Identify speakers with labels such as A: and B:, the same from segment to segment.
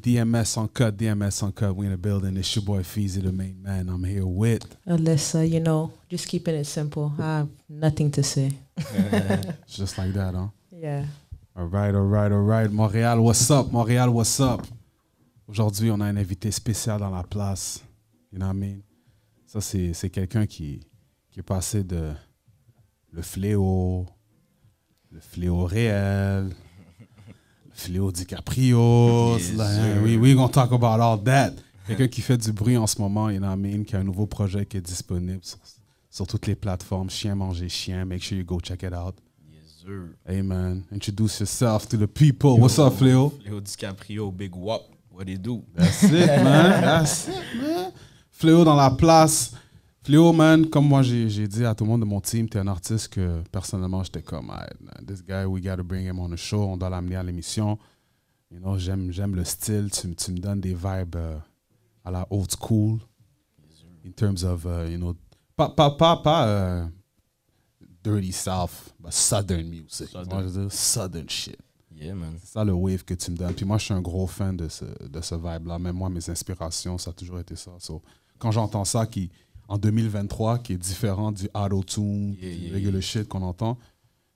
A: DMS Uncut, we in the building. It's your boy Feezy, the main man. I'm here with...
B: Alyssa, you know, just keeping it simple. I have nothing to say.
A: Just like that, huh?
B: Yeah.
A: All right. Montréal, what's up? Aujourd'hui, on a un invité spécial dans la place. You know what I mean? Ça, c'est quelqu'un qui est passé de le fléau réel, le fléau DiCaprio.
C: Yes,
A: we gonna talk about all that. Quelqu'un qui fait du bruit en ce moment, you know what I mean? Qui a un nouveau projet qui est disponible sur toutes les plateformes. Chien manger chien. Make sure you go check it out.
C: Yes, sir.
A: Hey, man. Introduce yourself to the people. What's up, Fléau?
C: Fléau DiCaprio, Big Wop. What they do?
A: That's it, man. Fléau dans la place. Fléau, man, comme moi, j'ai dit à tout le monde de mon team, t'es un artiste que, personnellement, j'étais comme, this guy, we gotta bring him on the show. On doit l'amener à l'émission. You know, j'aime le style. Tu me donnes des vibes à la old school. In terms of, you know, pas dirty south, but southern music. Moi, je veux dire, southern shit.
C: Yeah, man.
A: C'est ça le wave que tu me donnes. Puis moi, je suis un gros fan de ce vibe-là. Même moi, mes inspirations, ça a toujours été ça. So, quand j'entends ça en 2023, qui est différent du auto-tune, du regular shit qu'on entend,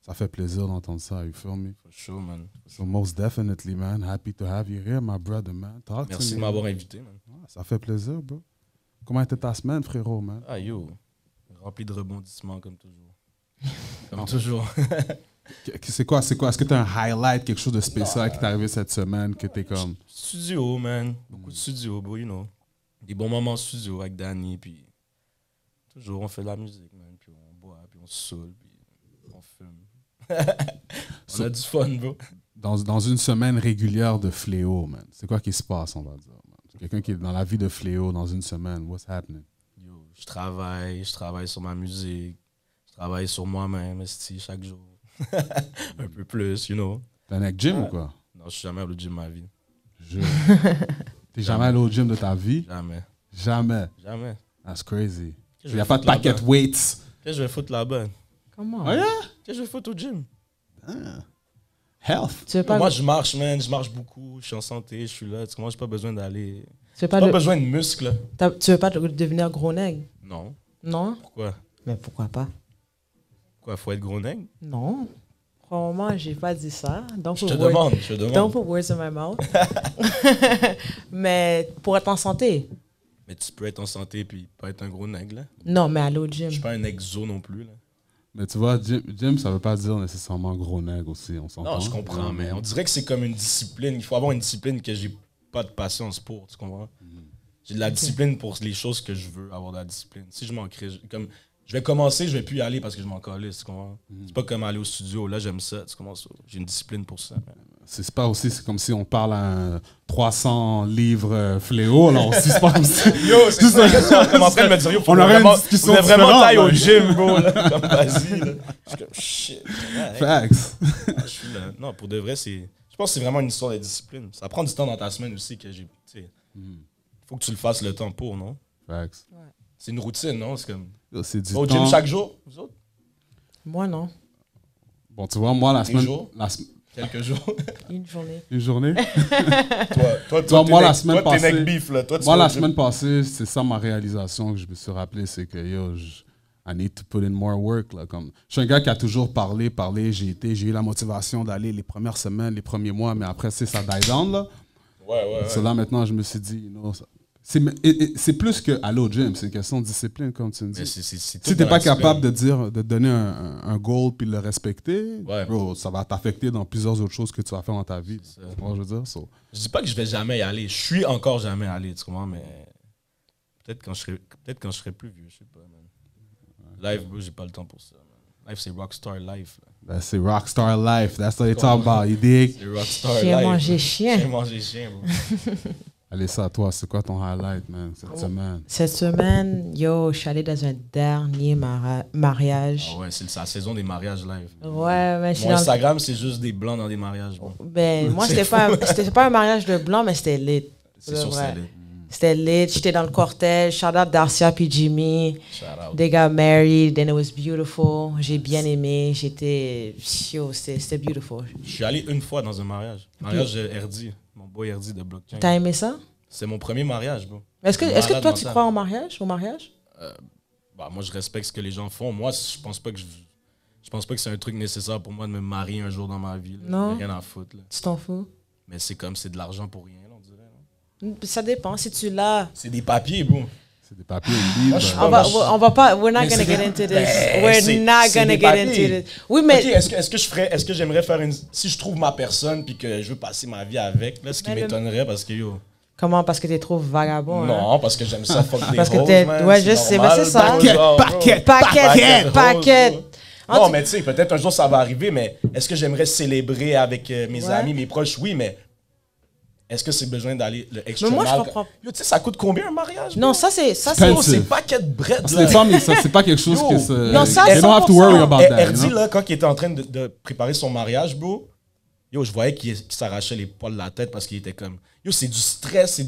A: ça fait plaisir d'entendre ça. You feel me?
C: For sure, man.
A: So most definitely, man. Happy to have you here, my brother, man. Talk
C: Merci
A: to
C: de
A: me.
C: m'avoir invité, man.
A: Ça fait plaisir, bro. Comment était ta semaine, frérot, man?
C: Ah, yo. Rempli de rebondissements, comme toujours. Comme toujours.
A: C'est quoi? Est-ce que tu as un highlight, quelque chose de spécial qui t'est arrivé cette semaine, que t'es comme...
C: Studio, man. Beaucoup de studio, bro, you know. Des bons moments en studio avec Danny, puis toujours on fait de la musique, man. Puis on boit, puis on se saoule, puis on fume. On a du fun, bro.
A: Dans une semaine régulière de Fléau, man, c'est quoi qui se passe, on va dire? Man? Quelqu'un qui est dans la vie de Fléau dans une semaine, what's happening?
C: Yo, je travaille sur ma musique, je travaille sur moi-même, chaque jour. Un peu plus, you know.
A: T'es un mec gym ou quoi?
C: Non, je suis jamais allé au gym de ma vie.
A: T'es jamais allé au gym de ta vie?
C: Jamais.
A: That's crazy.
C: Qu'est-ce que
A: Il
C: je
A: n'y a
C: vais
A: pas de
C: foutre
A: packet
C: là-bas?
A: weights.
C: Qu'est-ce que je vais foutre là-bas?
B: Comment?
A: Oh yeah?
C: Qu'est-ce que je vais foutre au gym?
A: Health.
B: Tu veux pas,
C: Moi, je marche, man. Je marche beaucoup. Je suis en santé. Je suis là. Moi, j'ai pas besoin d'aller.
B: tu veux
C: J'ai pas
B: pas,
C: besoin de muscles.
B: tu veux pas devenir gros nègre?
C: Non.
B: Non?
C: Pourquoi?
B: Mais pourquoi pas?
C: Quoi, faut être gros nègre?
B: Non. Probablement, j'ai pas dit ça. Donc,
C: Je te demande.
B: Don't put words in my mouth. Mais pour être en santé.
C: Mais tu peux être en santé puis pas être un gros nègre, là.
B: Non, mais aller au gym.
C: Je suis pas un exo non plus, là.
A: Mais tu vois, gym, ça veut pas dire nécessairement gros nègre aussi, on s'entend.
C: Non, je comprends, mais on dirait que c'est comme une discipline. Il faut avoir une discipline que j'ai pas de patience pour, tu comprends? J'ai de la discipline pour les choses que je veux avoir de la discipline. Si je manquerais, comme je vais commencer, je vais plus y aller parce que je m'en calisse, tu comprends? C'est pas comme aller au studio, là j'aime ça, tu comprends? J'ai une discipline pour ça.
A: C'est pas aussi, c'est comme si on parle à un 300 livres Fléau, là, aussi, c'est pas comme si...
C: Yo, c'est ça, je suis comme en train de me dire, yo,
A: on aurait une discussion
C: vraiment
A: différente,
C: taille au
A: là.
C: gym, bro, là, comme vas-y, là. Je suis comme, shit.
A: Facts.
C: Je suis là. Non, pour de vrai, je pense que c'est vraiment une histoire de discipline. Ça prend du temps dans ta semaine aussi que j'ai, tu sais. Faut que tu le fasses le temps pour, non?
A: Facts.
C: C'est une routine, non? C'est comme,
A: C'est du
C: au
A: temps.
C: gym chaque jour, vous autres?
B: Moi, non.
A: Bon, tu vois, moi, la semaine...
C: jours? Quelques jours.
B: Une journée.
A: Une journée?
C: Toi,
A: moi, la semaine
C: toi, t'es
A: passée...
C: neck beef, là. Toi, tu
A: Moi,
C: vas
A: la
C: au gym.
A: semaine passée, c'est ça ma réalisation que je me suis rappelé, c'est que, yo, I need to put in more work. Là, comme, je suis un gars qui a toujours parlé, j'ai eu la motivation d'aller les premières semaines, les premiers mois, mais après, ça die down, là.
C: Ouais.
A: So là, maintenant, je me suis dit, you know, c'est plus qu'aller au gym, c'est une question de discipline, comme tu me dis.
C: Mais c'est
A: Si
C: tout
A: t'es
C: dans
A: pas
C: la discipline.
A: capable de donner un goal puis de le respecter,
C: Ouais.
A: bro, ça va t'affecter dans plusieurs autres choses que tu vas faire dans ta vie.
C: C'est
A: Tu
C: ça.
A: vois ce que je veux dire? So,
C: Je dis pas que je vais jamais y aller. Je suis encore jamais allé, tu comprends? Mais peut-être quand je serai plus vieux, je sais pas, man. Live, bro, j'ai pas le temps pour ça, man. Life, c'est rockstar life, là.
A: c'est rockstar life. That's what they talk about. You dig?
C: C'est rockstar
B: Chien
C: life.
B: manger
C: J'ai
B: chien.
C: mangé chien, bro.
A: Allez, ça, toi, c'est quoi ton highlight, man, cette semaine?
B: Cette semaine, yo, je suis allée dans un dernier mariage.
C: Ah ouais, c'est la saison des mariages live.
B: Ouais, mais je suis
C: Mon
B: dans
C: Instagram, c'est juste des blancs dans des mariages, bro.
B: Ben, moi, c'était pas un mariage de blanc, mais c'était lit.
C: C'est sûr, c'est lit.
B: C'était lit. J'étais dans le cortège. Shout out Darcia puis Jimmy.
C: Shout out.
B: They got married, then it was beautiful. J'ai bien aimé. Yo, c'était beautiful.
C: Je suis allé une fois dans un mariage. Mariage RD, mon boy RD de Blockchain.
B: T'as aimé ça?
C: C'est mon premier mariage, bro.
B: Est-ce que
C: Malade
B: toi, tu
C: mental.
B: crois au mariage?
C: Bah, moi, je respecte ce que les gens font. Moi, je pense pas que c'est un truc nécessaire pour moi de me marier un jour dans ma vie. Là.
B: Non.
C: J'ai rien à foutre. Là.
B: Tu t'en fous?
C: Mais c'est comme, c'est de l'argent pour rien, là, on dirait. Là.
B: Ça dépend. Si tu l'as...
C: C'est des papiers, bro.
A: C'est des papiers libres.
C: Moi, je suis
B: On va pas... We're not
C: Mais
B: gonna
C: c'est-
B: get into this.
C: Ben,
B: We're
C: c'est-
B: not
C: c'est
B: gonna
C: des
B: get
C: papiers.
B: into this. Oui, mais...
C: Ok, est-ce que j'aimerais faire une. Si je trouve ma personne puis que je veux passer ma vie avec, là, ce qui
B: Mais le-
C: m'étonnerait parce que yo.
B: Comment? Parce que t'es trop vagabond, hein?
C: Non, parce que j'aime ça fuck des
B: Parce que
C: roses,
B: t'es-
C: man,
B: ouais, je sais, mais c'est ça.
C: bro, genre, bro.
B: Paquet.
C: roses, bro.
B: En
C: Non,
B: tout-
C: mais tu sais, peut-être un jour ça va arriver, mais est-ce que j'aimerais célébrer avec mes
B: Ouais.
C: amis, mes proches? Oui, mais est-ce que c'est besoin d'aller le extra
B: Mais moi, je
C: mile?
B: comprends.
C: Yo, tu sais, ça coûte combien un mariage?
B: Non,
C: bro?
B: ça, c'est...
C: Yo,
A: Expensive.
C: c'est paquet de bread,
A: Parce que
C: là.
A: les femmes, ça, c'est pas quelque chose
C: Yo.
A: que c'est.
B: Non, ça,
A: they don't have to
B: 100%.
A: worry about that. you
C: RD,
A: know?
C: là, quand il était en train de préparer son mariage, bro, yo, je voyais qu'il s'arrachait les poils de la tête parce qu'il était comme. Yo, c'est du stress,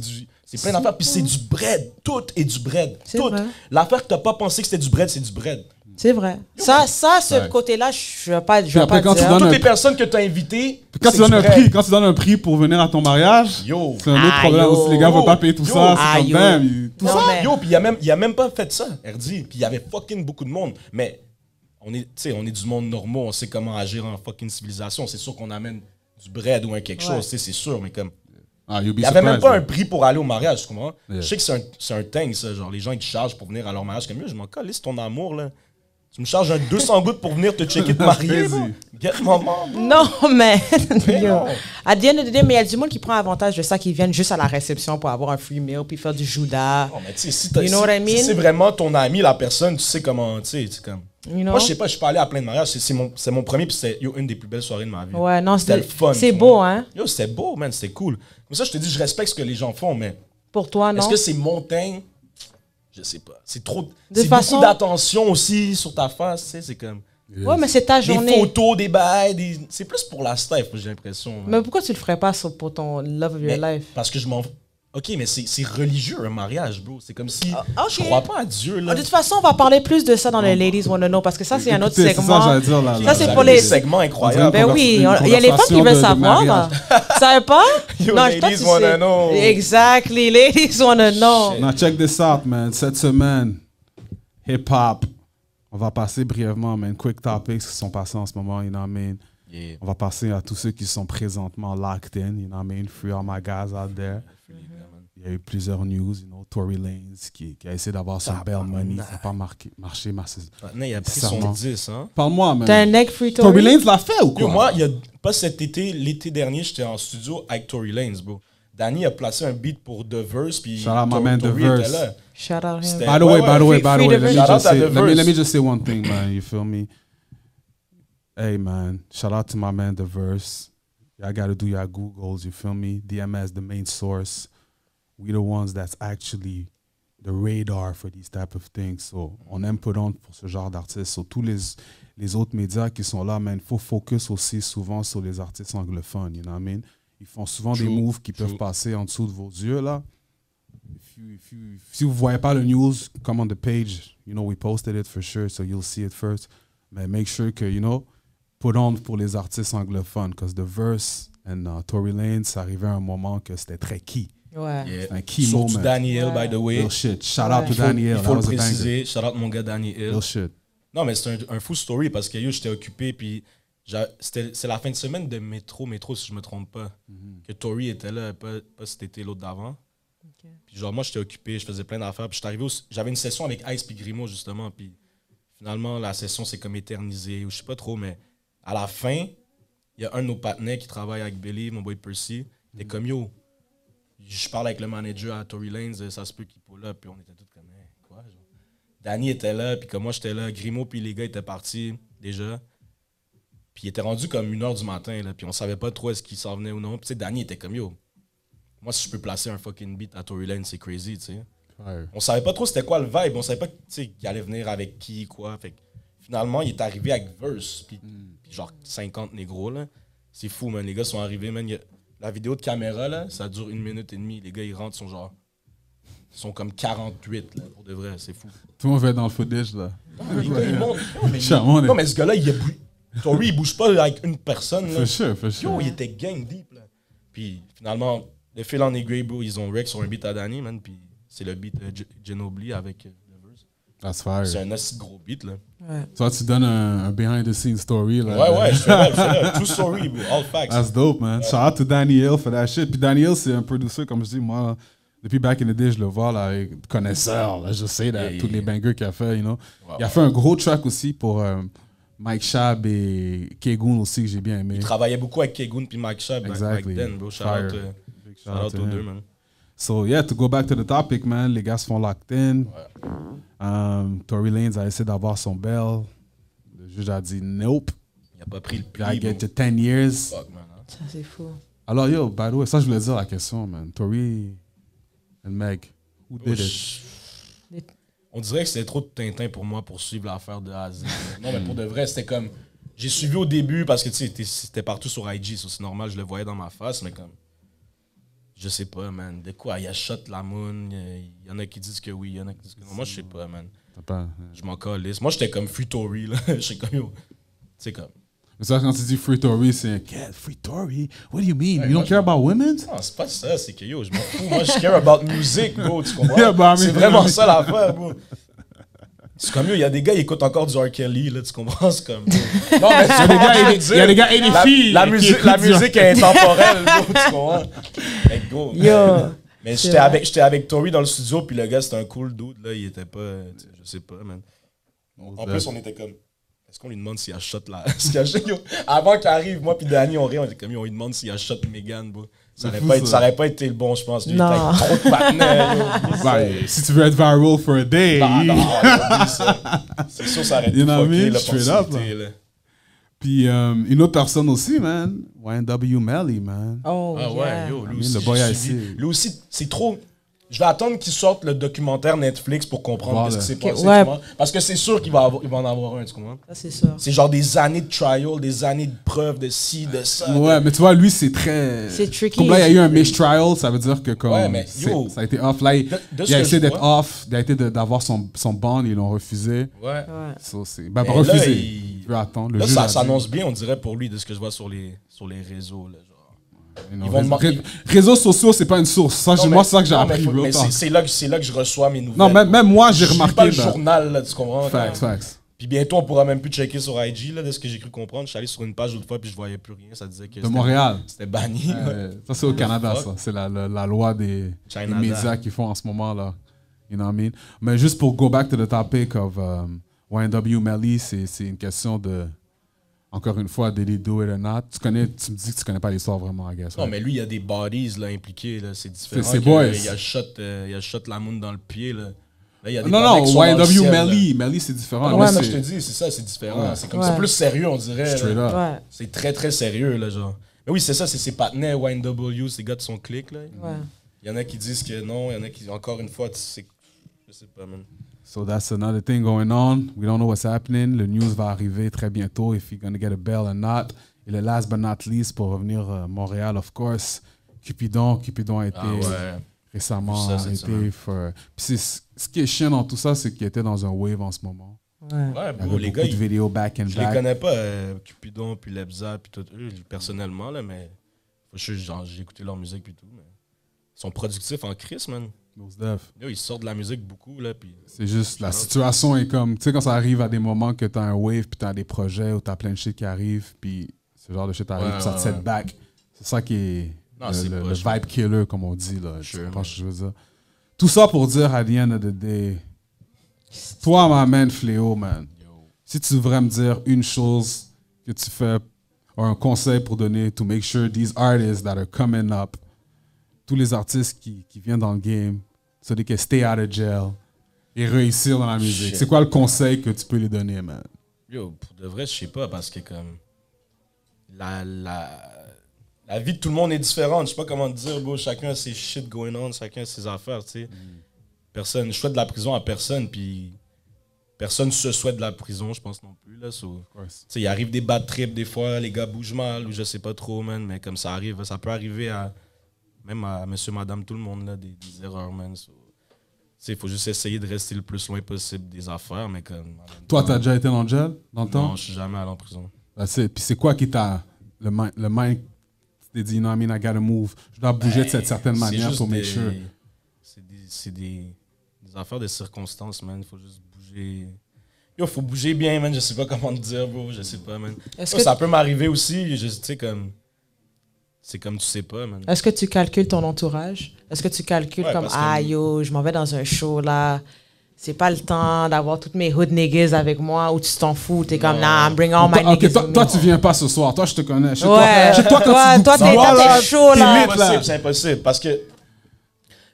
C: c'est plein d'affaires, puis c'est du bread. Tout est du bread.
B: C'est
C: Tout.
B: vrai.
C: L'affaire que t'as pas pensé que c'était du bread, c'est du bread.
B: C'est vrai. Ça, ce
A: Ouais.
B: côté-là, je vais pas
A: Puis après, quand tu
B: dire.
A: donnes
C: Toutes
A: un-
C: les personnes que t'as invitées,
A: Quand
C: c'est
A: tu donnes
C: du
A: un
C: bread.
A: prix, quand tu donnes un prix pour venir à ton mariage,
C: Yo.
A: c'est un autre
B: Ah,
A: problème
B: yo.
A: aussi. Les gars vont pas payer tout
C: Yo.
A: ça.
B: Ah,
A: C'est comme
B: yo.
A: même. Tout
B: Non,
A: ça.
B: mais-
C: Yo, puis il a même pas fait ça, RD. Puis il y avait fucking beaucoup de monde. Mais on est, tu sais, on est du monde normaux, on sait comment agir en fucking civilisation. C'est sûr qu'on amène du bread ou un quelque
B: Ouais.
C: chose, tu sais, c'est sûr, mais comme.
A: Ah, you'll be
C: Il y avait même
A: surprised,
C: pas un
A: man.
C: prix pour aller au mariage, tu comprends?
A: Yeah.
C: Je sais que c'est un thing, ça. Genre, les gens, ils te chargent pour venir à leur mariage. Comme, yo, je m'en calisse ton amour, là. Tu me charges un 200 gouttes pour venir te checker de marier,
A: Crazy.
C: bro. Get maman, bro.
B: Non, mais...
C: Mais
B: Yo.
C: non.
B: À the end of the day, mais il y a du monde qui prend avantage de ça, qui viennent juste à la réception pour avoir un free meal, puis faire du judas.
C: Non, mais tu sais, si,
B: You know what I mean?
C: si c'est vraiment ton ami, la personne, tu sais comment, tu sais, c'est comme...
B: You know?
C: Moi, je sais pas, je suis pas allé à plein de mariages. C'est mon premier, puis c'était yo, une des plus belles soirées de ma vie.
B: Ouais, non,
C: C'était le fun.
B: c'est
C: tu
B: beau,
C: vois.
B: hein?
C: Yo, c'était beau, man, c'était cool. Comme ça, je te dis, je respecte ce que les gens font, mais
B: Pour toi, non?
C: est-ce que c'est mon thing? Je sais pas. C'est trop...
B: De
C: C'est
B: façon-
C: beaucoup d'attention aussi sur ta face, tu sais, c'est comme...
B: Ouais, mais c'est ta
C: Des
B: journée.
C: photos, des bails, c'est plus pour la staff, j'ai l'impression. man.
B: Mais pourquoi tu le ferais pas pour ton love of your
C: Mais
B: life?
C: Parce que je m'en... Ok, mais c'est religieux, un mariage, bro. C'est comme si...
B: Ah, ok.
C: Je crois pas à Dieu, là.
B: De toute façon, on va parler plus de ça dans les Ladies Wanna Know, parce que ça, c'est un autre
A: Écoutez, c'est
B: segment.
A: ça, j'allais dire, là.
B: Ça, c'est
C: Vous
B: pour
C: avez
B: les-
C: des segments incroyables.
B: Ben oui,
A: Une
B: il y a les femmes qui
A: conversation
B: veulent
A: de
B: savoir.
A: mariage.
B: Tu savais pas?
C: Yo,
B: toi,
C: ladies
B: tu
C: wanna
B: sais.
C: know.
B: Exactly, ladies wanna know.
C: Shit.
A: Now, check this out, man. Cette semaine, hip-hop. On va passer brièvement, man. Quick topics qui sont passés en ce moment, you know what I mean?
C: Yeah.
A: On va passer à tous ceux qui sont présentement locked in, you know what I mean? Free all my guys out there. Il y a eu plusieurs news, you know, Tory Lanez qui a essayé d'avoir son bail money, ça n'a pas marché.
C: Maintenant, il a pris
A: Sincèrement.
C: son 10, hein.
A: Parle-moi, man.
B: T'as un neck free
A: Tory
B: Tory?
A: Lanez l'a fait ou quoi?
C: Yo, moi, il y a pas cet été, l'été dernier, j'étais en studio avec Tory Lanez, bro. Danny a placé un beat pour The Verse, puis
A: Shout out my man, The
C: Tory
A: Verse.
C: était là.
B: Shout out him.
C: C'était-
A: By the way,
C: Ouais,
A: by the way,
B: free
A: let me
B: the
C: Shout
A: just
C: out
A: say,
C: to The
A: let me
C: Verse.
A: just say one thing, man. You feel me? Hey, man. Shout out to my man, The Verse. Y'all got to do your Googles, you feel me? DMS, the main source. We the ones that's actually the radar for these type of things. So, on aime put on pour ce genre d'artistes. So, tous les autres médias qui sont là, man, il faut focus aussi souvent sur les artistes anglophones, you know what I mean? Ils font souvent des
C: True,
A: moves qui
C: true.
A: peuvent passer en dessous de vos yeux, là. Si vous voyez pas le news, come on the page. You know, we posted it for sure, so you'll see it first. Mais make sure que, you know, put on pour les artistes anglophones, because The Verse and Tory Lanez, ça arrivait à un moment que c'était très key.
B: Ouais.
C: Yeah.
A: C'est un key
C: Surtout
A: moment.
C: Danny Hill,
B: Ouais.
C: by the way.
A: Real shit. Shout out to
B: Ouais.
A: Danny Hill.
C: Il
A: That
C: faut le
A: was a banger.
C: préciser. Shout out mon gars Danny Hill.
A: Real shit.
C: Non, mais c'est un fou story parce que yo, j'étais occupé, puis c'est la fin de semaine de métro, si je me trompe pas. Que Tory était là, pas cet été, l'autre d'avant. Puis genre, moi, j'étais occupé, je faisais plein d'affaires. Puis j'étais arrivé, j'avais une session avec Ice puis Grimaud, justement. Puis finalement, la session s'est comme éternisée, ou je sais pas trop, mais à la fin, il y a un de nos partenaires qui travaille avec Billy, mon boy Percy. Il était comme yo, je parle avec le manager à Tory Lanez, ça se peut qu'il pull up. Puis on était tous comme, hey, quoi, genre. Danny était là, puis comme moi, j'étais là. Grimaud puis les gars étaient partis déjà. Puis il était rendu comme 1h du matin, là, puis on savait pas trop est-ce qu'il s'en venait ou non. Puis tu sais, Danny était comme yo. Moi, si je peux placer un fucking beat à Tory Lanez, c'est crazy, tu sais.
A: Fire.
C: On savait pas trop c'était quoi le vibe, on savait pas tu sais, qu'il allait venir avec qui, quoi. Fait que finalement, il est arrivé avec Verse, puis genre 50 négros, là. C'est fou, man. Les gars sont arrivés, man. La vidéo de caméra, là, ça dure 1 minute et demie. Les gars, ils rentrent, ils sont comme 48, là, pour de vrai. C'est fou.
A: Tout le monde va être dans le footage, là.
C: Les gars, ils montent.
A: Charmant,
C: Non, mais ce gars-là, Tory, il bouge pas avec une personne, là.
A: For sure.
C: Yo, il était gang deep, là. Puis finalement, Les Phil et Grey, bro, ils ont Rex sur un beat à Danny, man, puis c'est le beat Ginobili avec le verse.
A: That's fire.
C: C'est un assez gros beat, là.
B: Ouais.
A: Toi, tu donnes un behind-the-scenes story. Là,
C: Ouais, je fais là. True story, bro. All facts.
A: That's dope, man. Shout out to Danny Hill for that shit. Puis Danny Hill, c'est un producer, comme je dis, moi, depuis back in the day, je le vois, là, connaisseur, là, je sais, tous les bangers qu'il a fait, you know.
C: Wow.
A: Il a fait un gros track aussi pour Mike Shab et Kegoon aussi, que j'ai bien aimé.
C: Il travaillait beaucoup avec Kegoon puis Mike Shab back then, bro. Shout out
A: to
C: aux
A: him.
C: deux, man.
A: So, yeah, to go back to the topic, man, les gars se font locked in. Tory Lanez a essayé d'avoir son bail. Le juge a dit nope.
C: Il a pas pris le
A: You gotta
C: pli,
A: get
C: bro.
A: to 10 years.
C: Fuck, man. Hein.
B: Ça, c'est fou.
A: Alors, yo, by the way, ça, je voulais dire la question, man. Tory and Meg, who did it?
C: On dirait que c'était trop de Tintin pour moi pour suivre l'affaire de A à Z. Non, mais pour de vrai, c'était comme... J'ai suivi au début parce que, tu sais, c'était partout sur IG, ça, c'est normal, je le voyais dans ma face, mais comme... Je sais pas, man. De quoi? Il a shot la moon. Il y en a qui disent que oui, il y en a qui disent que non. Moi, je sais pas, man. Je m'en calisse. Moi, j'étais comme Free Tory, là. J'étais comme, yo. Tu sais, comme...
A: Mais ça, quand tu dis Free Tory, c'est get Free Tory? What do you mean? You don't care about women?
C: Non, c'est pas ça. C'est que, yo, je m'en fous. Moi, je care about music, bro. Tu comprends?
A: Yeah, but I mean,
C: c'est vraiment ça, l'affaire, bro. C'est comme, yo, il y a des gars, ils écoutent encore du R. Kelly, là. Tu comprends? C'est comme... Non, mais
A: Il y a des gars et des filles.
C: La musique est intemporelle, bro. Tu comprends? Hey, go.
B: Yo.
C: Mais j'étais avec Tory dans le studio, puis le gars, c'était un cool dude, là. Il était pas... Je sais pas, man. En plus, on était comme... Est-ce qu'on lui demande s'il a shot là? Avant qu'il arrive, moi puis Danny, on rit, on était comme, on lui demande s'il a shot Megan, bro. Ça aurait pas été le bon, je pense. Lui, il était trop de partenaires.
A: Si tu veux être viral for a day.
C: C'est sûr, ça aurait été fucké, l'opportunité, là.
A: Puis une autre personne aussi, man. YNW Melly, man.
B: Oh,
C: ah ouais, yo, lui aussi,
A: le boy ici.
C: Lui aussi, c'est trop... Je vais attendre qu'il sorte le documentaire Netflix pour comprendre ce qui s'est passé.
B: Ouais.
C: Parce que c'est sûr qu'il va en avoir un, tu comprends?
B: Ça, c'est sûr.
C: C'est genre des années de trial, des années de preuves, de ci, de ça.
A: Ouais, mais tu vois, lui, c'est très...
B: C'est tricky.
A: Comme là, il y a eu un mistrial, ça veut dire que comme...
C: Ouais, mais yo,
A: ça a été off. Là, il a essayé d'être off, il a essayé d'avoir son bond, ils l'ont refusé.
C: Ouais.
A: So, c'est... Ben, refusé. Il veut attendre.
C: Là, ça s'annonce bien, on dirait, pour lui, de ce que je vois sur les réseaux, là, genre.
A: Réseaux sociaux, c'est pas une source. Ça, moi, c'est ça que j'ai appris.
C: Mais c'est là que je reçois mes nouvelles.
A: Non, même moi, j'ai remarqué.
C: Pas le journal, là, tu comprends?
A: Facts.
C: Puis bientôt, on pourra même plus checker sur IG, là, de ce que j'ai cru comprendre. Je suis allé sur une page l'autre fois, puis je voyais plus rien. Ça disait que
A: de Montréal.
C: C'était banni.
A: Ça, c'est au Canada, ça. C'est la loi des médias qu'ils font en ce moment, là. You know what I mean? Mais juste pour go back to the topic of YNW Melly, c'est une question de... Encore une fois, did he do it or not? Tu me dis que tu connais pas l'histoire vraiment, I guess.
C: Non, mais lui, il y a des bodies là, impliqués. Là. C'est différent.
A: C'est boys.
C: Il a shot la moon dans le pied. Là. Là, il y a des
A: non, YNW Melly. Melly, c'est différent.
C: Ouais, mais je te dis, c'est ça, c'est différent. Ouais. C'est plus sérieux, on dirait.
A: Straight up.
B: Ouais.
C: C'est très, très sérieux, là, genre. Mais oui, c'est ça, c'est ses partenaires YNW, ces gars de son clic, là.
B: Ouais.
C: Il y en a qui disent que non, il y en a qui, encore une fois, je sais pas, man.
A: So that's another thing going on. We don't know what's happening. Le news va arriver très bientôt if you're gonna get a bail or not. Et le last but not least, pour revenir à Montréal, of course, Cupidon a été récemment arrêté. Puis ce qui est chiant dans tout ça, c'est qu'il était dans un wave en ce moment.
C: Ouais,
A: il y avait beaucoup de vidéos back and back.
C: Je les connais pas, Cupidon, puis Lebza, puis tout eux, personnellement, là, mais j'ai écouté leur musique puis tout. Mais ils sont productifs en crise, man. Ils sortent de la musique beaucoup, là, puis...
A: C'est juste, la situation est comme... Tu sais, quand ça arrive à des moments que t'as un wave, puis t'as des projets où t'as plein de shit qui arrivent, puis ce genre de shit arrive, puis ça te set back. C'est ça qui est le vibe killer, comme on dit, là. Je pense que je veux dire. Tout ça pour dire, at the end of the day, toi, ma man, Fléau, man, si tu devrais me dire une chose que tu fais, ou un conseil pour donner, to make sure these artists that are coming up, tous les artistes qui viennent dans le game, so they can stay out of jail et réussir dans la musique. C'est quoi le conseil que tu peux les donner, man?
C: Yo, pour de vrai, je sais pas, parce que comme... La vie de tout le monde est différente. Je sais pas comment te dire, bro. Chacun a ses shit going on, chacun a ses affaires, tu sais. Personne... Je souhaite de la prison à personne, puis... Personne se souhaite de la prison, je pense non plus, là. So, il arrive des bad trips, des fois, les gars bougent mal, ou je sais pas trop, man, mais comme ça arrive, ça peut arriver à... Même à monsieur, madame, tout le monde, là, des erreurs, man. Il faut juste essayer de rester le plus loin possible des affaires, mais comme...
A: Toi, t'as déjà été dans le jail, dans le temps?
C: Non, je suis jamais allé en prison.
A: Puis c'est quoi qui t'a... Le mind Tu t'es dit, non, I mean, I gotta move. Je dois bouger de cette certaine
C: C'est
A: manière
C: juste
A: pour make sure.
C: C'est des affaires de circonstances, man. Il faut juste bouger. Yo, faut bouger bien, man. Je sais pas comment te dire, bro. Je sais pas, man. Ça peut m'arriver aussi. Tu sais, comme. C'est comme tu sais pas, man.
B: Est-ce que tu calcules ton entourage? Est-ce que tu calcules comme, yo, je m'en vais dans un show, là. C'est pas le temps d'avoir toutes mes hood niggas avec moi ou tu t'en fous. T'es comme, nah, I'm bring all my niggas.
A: Toi, tu viens pas ce soir. Toi, je te connais. Chez
B: Ouais.
A: toi,
B: t'es chaud, là.
C: C'est impossible. Parce que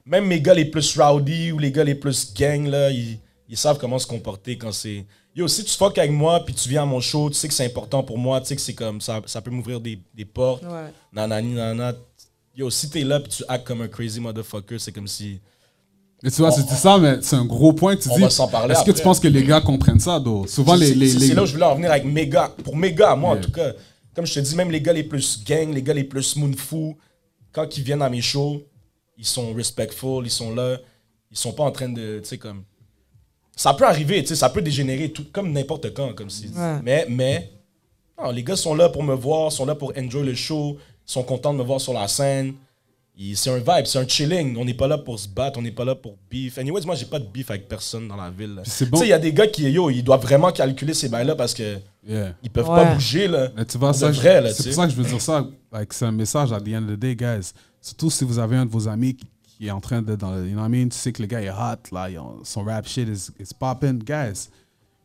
C: même mes gars les plus rowdy ou les gars les plus gang, là, ils savent comment se comporter quand c'est... Yo, si tu fuck avec moi puis tu viens à mon show, tu sais que c'est important pour moi, tu sais que c'est comme ça peut m'ouvrir des portes.
B: Ouais.
C: Nanani, nanana. Yo, si t'es là puis tu actes comme un crazy motherfucker, c'est comme si...
A: Et tu vois, c'est ça, mais c'est un gros point que tu
C: On
A: dis.
C: va s'en parler
A: Est-ce que
C: après.
A: tu penses que les gars comprennent ça, d'eau? Souvent,
C: C'est
A: les
C: là où je voulais en venir avec mes gars. Pour mes gars, moi, en tout cas. Comme je te dis, même les gars les plus gang, les gars les plus moonfou, quand ils viennent à mes shows, ils sont respectful, ils sont là. Ils sont pas en train de, tu sais, comme... Ça peut arriver, tu sais, ça peut dégénérer tout, comme n'importe quand, comme si...
B: Ouais.
C: Mais non, les gars sont là pour me voir, sont là pour enjoy le show, sont contents de me voir sur la scène. C'est un vibe, c'est un chilling. On n'est pas là pour se battre, on n'est pas là pour beef. Anyways, moi, j'ai pas de beef avec personne dans la ville.
A: C'est
C: Tu
A: bon.
C: sais, il y a des gars qui, ils doivent vraiment calculer ces bails-là parce que ils peuvent pas bouger, là.
A: Mais tu vois,
C: Pour
A: ça,
C: de vrai, là,
A: c'est
C: tu
A: pour
C: sais.
A: ça que je veux dire ça. Like, c'est un message à the end of the day, guys. Surtout si vous avez un de vos amis qui est en train de... you know what I mean? Tu sais que le gars est hot, là, son rap shit is popping. Guys,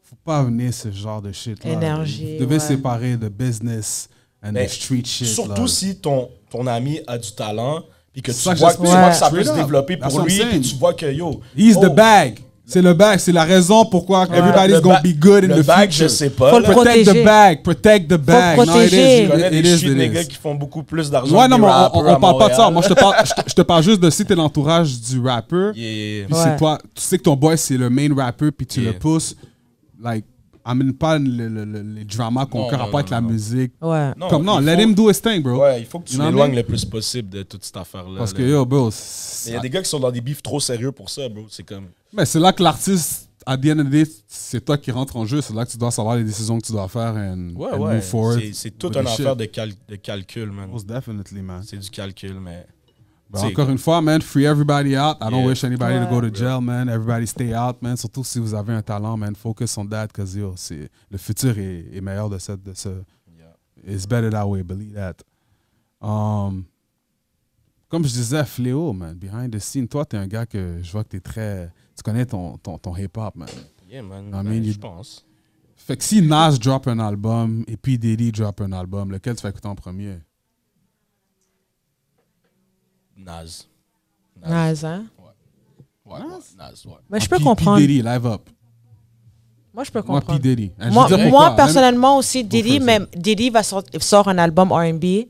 A: faut pas venir ce genre de shit, là.
B: Énergie,
A: Vous devez
B: ouais.
A: séparer the business and
C: Mais
A: the street shit,
C: surtout
A: là.
C: si ton ami a du talent, puis que tu
A: ça que
C: vois,
A: j'espère.
C: que ça peut
A: Straight
C: se
A: up.
C: développer
A: That's
C: pour
A: what I'm
C: lui,
A: saying.
C: puis tu vois que, yo...
A: He's
C: oh,
A: the bag. C'est le bag. C'est la raison pourquoi everybody's
C: le
A: gonna be good in
C: le
A: the
C: bag,
A: future.
C: je sais pas.
B: Faut
C: là.
B: le
A: Protect the
B: protéger.
A: bag. Protect the bag. No, it
B: protéger.
A: is.
C: Je connais des
A: It is,
C: shit
A: it
C: niggas
A: is.
C: qui font beaucoup plus d'argent
A: Ouais,
C: que
A: non,
C: des
A: mais
C: rappers
A: on
C: à
A: parle pas de ça.
C: Montréal.
A: Moi, je te parle juste de si t'es l'entourage du rappeur.
C: Yeah.
A: Puis
B: Ouais.
A: c'est toi, tu sais que ton boy c'est le main rapper, puis tu
C: Yeah.
A: le pousses. Like, amène pas les dramas qu'on
C: Non,
A: fait
C: non,
A: rapport avec
C: non,
A: la
C: non.
A: musique.
B: Ouais.
A: Comme non,
C: il
A: let
C: faut-
A: him do his thing, bro.
C: Ouais, il faut que tu
A: You know what I
C: l'éloignes
A: mean?
C: le plus possible de toute cette affaire-là.
A: Parce que
C: là.
A: yo, bro,
C: Mais il y a des gars qui sont dans des beefs trop sérieux pour ça, bro. C'est comme...
A: mais c'est là que l'artiste, à the end of the day, c'est toi qui rentre en jeu. C'est là que tu dois savoir les décisions que tu dois faire and move forward.
C: C'est toute
A: with
C: une
A: the
C: affaire
A: shit.
C: de calcul, man.
A: Most definitely, man.
C: C'est du calcul, mais...
A: Ben,
C: T'sais,
A: encore une fois, man, free everybody out. I don't
C: Yeah.
A: wish anybody to go to
B: Ouais.
A: jail, man. Everybody stay out, man. Surtout si vous avez un talent, man. Focus on that, because yo, le futur est meilleur de ce. It's better that way, believe that. Comme je disais, Fléau, man, behind the scene. Toi, t'es un gars que je vois que t'es très. Tu connais ton hip-hop, man.
C: Yeah, man.
A: I mean,
C: Je pense.
A: Fait que si Nas drop un album et puis Diddy drop un album, lequel tu vas écouter en premier?
C: Nas.
B: Nice, hein?
C: Ouais, Nas, ouais.
B: Mais je
A: Ah,
B: peux
A: P
B: comprendre.
A: Diddy, live up.
B: Moi, je peux
A: Moi,
B: comprendre.
A: P Diddy. Je
B: Moi,
A: veux dire
B: moi,
A: pourquoi.
B: personnellement aussi, Diddy,
A: for it.
B: même Diddy sort un album R&B.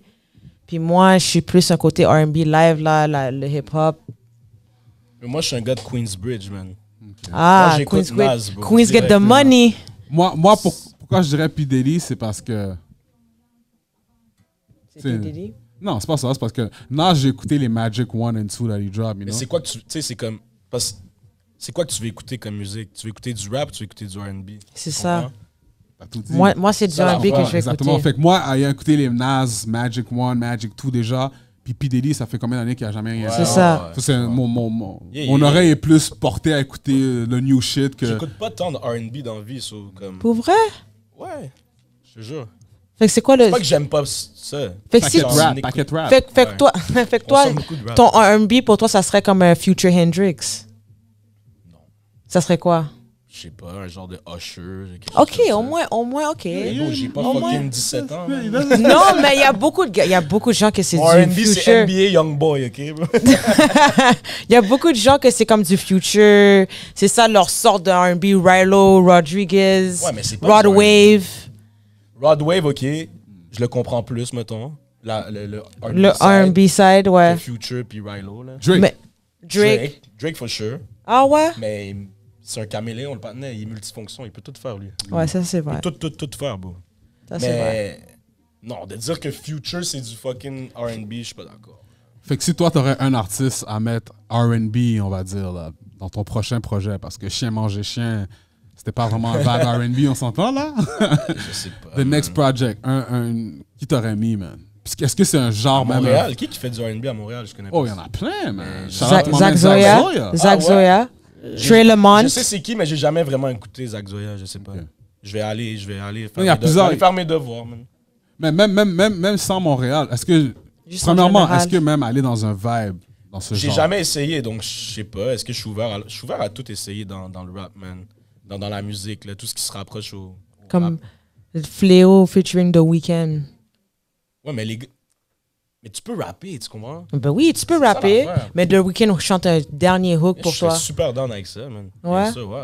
B: Puis moi, je suis plus un côté R&B live, là, le hip-hop.
C: Mais moi, je suis un gars de Queensbridge, man.
B: Ah,
C: j'écoute
B: Queens,
C: Nas, bro,
B: Queens get the
C: directement.
B: money.
A: Moi pourquoi je dirais P Diddy, c'est parce que.
B: C'était Diddy.
A: Non, c'est pas ça. C'est parce que Nas, j'ai écouté les Magic 1 and 2 that he dropped, you
C: Mais
A: know?
C: c'est quoi que tu... Tu sais, c'est comme... C'est quoi que tu veux écouter comme musique? Tu veux écouter du rap ou tu veux écouter du R&B?
B: C'est
C: Tu
B: ça.
C: comprends?
A: T'as tout dit.
B: Moi c'est du
C: Ça,
B: R&B que
C: l'affaire,
B: je vais
A: Exactement.
B: écouter.
A: Fait que moi, ayant écouté les Nas, Magic 1, Magic 2 déjà, puis P Diddy, ça fait combien d'années qu'il n'y a jamais rien
B: C'est ça.
A: Ça, c'est
C: Ouais.
A: mon
C: Yeah.
A: oreille est plus portée à écouter le new shit que.
C: J'écoute pas tant de R&B dans la vie, so, comme...
B: Pour vrai?
C: Ouais, je te jure.
B: Fait que c'est quoi le...
C: C'est pas que j'aime pas ça.
B: Fait que si...
A: Paquet rap, paquet rap.
B: Fait que
C: Ouais.
B: toi, fait que toi,
C: Consomme beaucoup de rap.
B: ton R&B, pour toi, ça serait comme un Future Hendrix?
C: Non.
B: Ça serait quoi?
C: Je sais pas, un genre de Usher. quelque chose
B: OK,
C: comme ça.
B: au moins, OK.
C: Mais bon, j'ai pas
B: Au
C: fucking
B: moins.
C: 17 ans. man.
B: Non, mais il y a beaucoup de gens que c'est
C: Mon
B: du
C: R&B, c'est
B: Future.
C: NBA Youngboy, OK? bro?
B: Il y a beaucoup de gens que c'est comme du Future. C'est ça leur sorte de R&B. Rilo, Rodriguez,
C: Ouais, mais c'est pas
B: Rod
C: du R&B.
B: Wave.
C: Rod Wave, OK, je le comprends plus, mettons. Le
B: Le R&B side, ouais.
C: Future puis Rilo, là.
A: Drake.
B: Mais Drake.
C: Drake, for sure.
B: Ah ouais?
C: Mais c'est un caméléon, le partenaire. Il est multifonction. Il peut tout faire, lui.
B: Ouais, ça c'est
C: Il
B: vrai.
C: peut tout faire, bro.
B: Ça c'est vrai.
C: Mais non, de dire que Future, c'est du fucking R&B, je suis pas d'accord.
A: Fait que si toi, t'aurais un artiste à mettre R&B, on va dire, là, dans ton prochain projet, parce que Chien manger chien, c'était pas vraiment un bad R&B, on s'entend, là?
C: Je sais pas.
A: The next
C: man.
A: project, qui t'aurais mis, man? Puis Est-ce que c'est un genre
C: À
A: même?
C: Montréal, qui fait du R&B à Montréal? Je connais pas.
A: Oh, il y en a plein, man.
B: Zach Zoya. Zach Zoya. Trey Lamont.
C: Je sais c'est qui, mais j'ai jamais vraiment écouté Zach Zoya, je sais pas.
A: Ok.
C: Je vais aller
A: Il y a plusieurs.
C: faire mes devoirs. Man.
A: Mais même sans Montréal, est-ce que...
B: Juste en
A: Premièrement,
B: général.
A: est-ce que même aller dans un vibe, dans ce
C: J'ai
A: genre?
C: jamais essayé, donc je sais pas. Est-ce que je suis ouvert à tout essayer dans le rap, man. Dans la musique, là, tout ce qui se rapproche au
B: Comme
C: rap.
B: Fléau featuring The Weeknd.
C: Ouais, mais tu peux rapper, tu comprends?
B: Ben oui, tu peux
C: C'est ça
B: rapper,
C: l'affaire.
B: mais The Weeknd chante un dernier hook pour
C: Je
B: toi.
C: suis super down avec ça, man.
B: Ouais.
C: Bien sûr, ouais.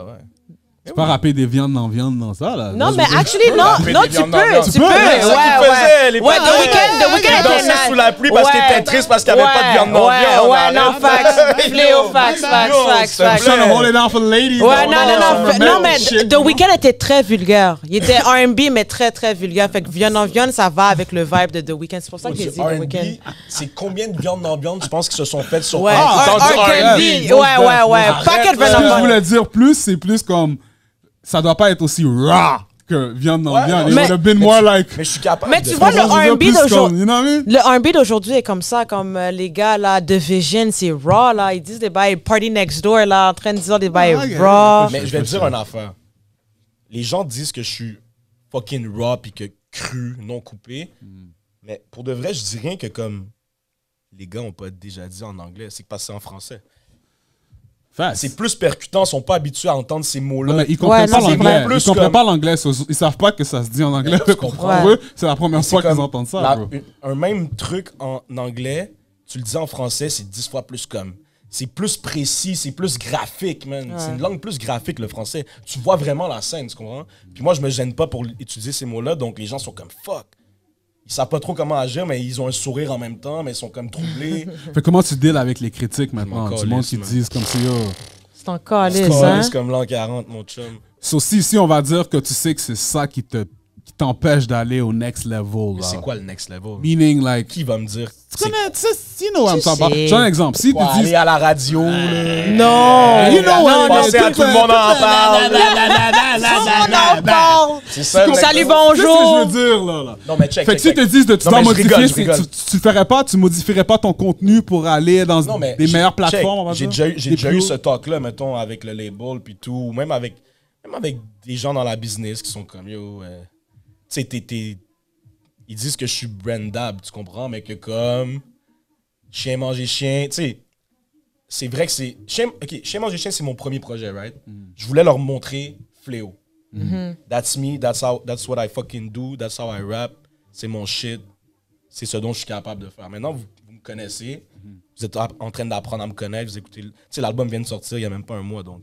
A: Tu peux pas rapper des viandes dans ça, là.
B: Non,
A: Là,
B: mais
A: je veux dire-
B: actually,
C: rapper
B: non,
C: des
B: tu
C: viandes
B: peux,
C: dans la viande.
B: tu peux.
A: Tu peux,
B: Ouais,
A: c'est ça
C: qu'il faisait, les
B: Ouais,
C: papas.
B: The Weeknd
C: Il dansait sous la pluie parce qu'il était triste parce qu'il n'y avait pas de viande dans la viande.
B: Ouais, non, facts. Fléau, facts.
A: I'm trying to hold it down for the ladies.
B: Ouais,
A: though.
B: non, mais
A: Shit.
B: The Weeknd était très vulgaire. Il était R&B, mais très, très vulgaire. Fait que viande en viande, ça va avec le vibe de The Weeknd. C'est pour ça que j'ai dit The Weeknd.
C: C'est combien de viande dans viande, tu penses qu'ils se sont faites sur
B: Ouais,
C: étant du
B: R&B.
C: R&B?
B: Ouais.
C: Arrête,
B: Paquet de
C: là.
A: Ce que je
B: viande
A: voulais dire plus, c'est plus comme... Ça doit pas être aussi raw que viande dans
C: Ouais,
A: viande.
C: non,
A: It
B: mais-
A: would have been more like...
C: Mais je suis capable
B: Mais
C: de
B: tu
C: faire
B: vois, le
C: ça.
B: R&B
A: plus
B: d'aujourd'hui-
A: comme, you know what I mean?
B: Le R&B d'aujourd'hui est comme ça, comme les gars là, de Vision, c'est raw là. Ils disent des bails Party Next Door là, en train de dire des bails
A: ok.
B: raw.
C: Mais je vais te dire une affaire. Les gens disent que je suis fucking raw puis que cru, non coupé. Mais pour de vrai, je dis rien que comme les gars ont pas déjà dit en anglais. C'est parce que c'est en français.
A: Facts.
C: C'est plus percutant, ils sont pas habitués à entendre ces mots-là.
A: Non, mais ils comprennent
B: Ouais,
A: pas
B: non, c'est
A: l'anglais.
C: vrai.
A: Ils comprennent
C: Plus
A: pas l'anglais. Ils savent pas que ça se dit en anglais.
C: Tu comprends?
A: Pour
B: Ouais.
A: eux, c'est la première
C: C'est
A: fois qu'ils
C: comme
A: entendent ça, bro.
C: un même truc en anglais, tu le dis en français, c'est 10 fois plus comme. C'est plus précis, c'est plus graphique, man. C'est une langue plus graphique, le français. Tu vois vraiment la scène, tu comprends? Puis moi, je me gêne pas pour utiliser ces mots-là, donc les gens sont comme fuck. Ils savent pas trop comment agir, mais ils ont un sourire en même temps, mais ils sont comme troublés.
A: Fait comment tu deals avec les critiques maintenant?
C: m'en
A: Du monde qui
C: calisse,
A: disent comme si, yo...
B: C'est encore lisse,
C: C'est
B: hein.
C: comme l'an 40, mon chum.
A: So, si on va dire que tu sais que c'est ça qui t'empêche d'aller au next level,
C: Mais
A: là.
C: c'est quoi le next level?
A: Meaning, like...
C: Qui va me dire?
A: Tu connais, tu sais, you know what I'm
B: Tu
A: talking about.
B: sais.
A: J'ai un exemple. Si
C: Pour
A: tu dis...
C: aller à la radio, là.
B: Non!
A: You know what?
C: Pensez à tout le monde en parle.
B: On en parle!
C: C'est ça. le next
B: Salut,
C: level.
B: bonjour!
A: Qu'est-ce que je veux dire, là?
C: Non, mais check,
A: Fait que
C: check,
A: si
C: check.
A: te disent de tu
C: Non,
A: dois
C: mais je
A: modifier,
C: rigole, je rigole.
A: tu ferais pas, tu modifierais pas ton contenu pour aller dans
C: Non, mais
A: des meilleures
C: check,
A: plateformes, on va
C: J'ai
A: dire?
C: déjà,
A: Des
C: eu
A: plus
C: ce talk-là, mettons, avec le label, puis tout, ou même avec des gens dans la business qui sont comme, yo, tu sais, ils disent que je suis brandable, tu comprends, mais que comme Chien manger chien, tu sais, c'est vrai que c'est... Chien manger chien, c'est mon premier projet, right? Je voulais leur montrer Fléau. That's me, that's what I fucking do, that's how I rap, c'est mon shit, c'est ce dont je suis capable de faire. Maintenant, vous me connaissez, vous êtes en train d'apprendre à me connaître, vous écoutez... Tu sais, l'album vient de sortir il n'y a même pas un mois, donc...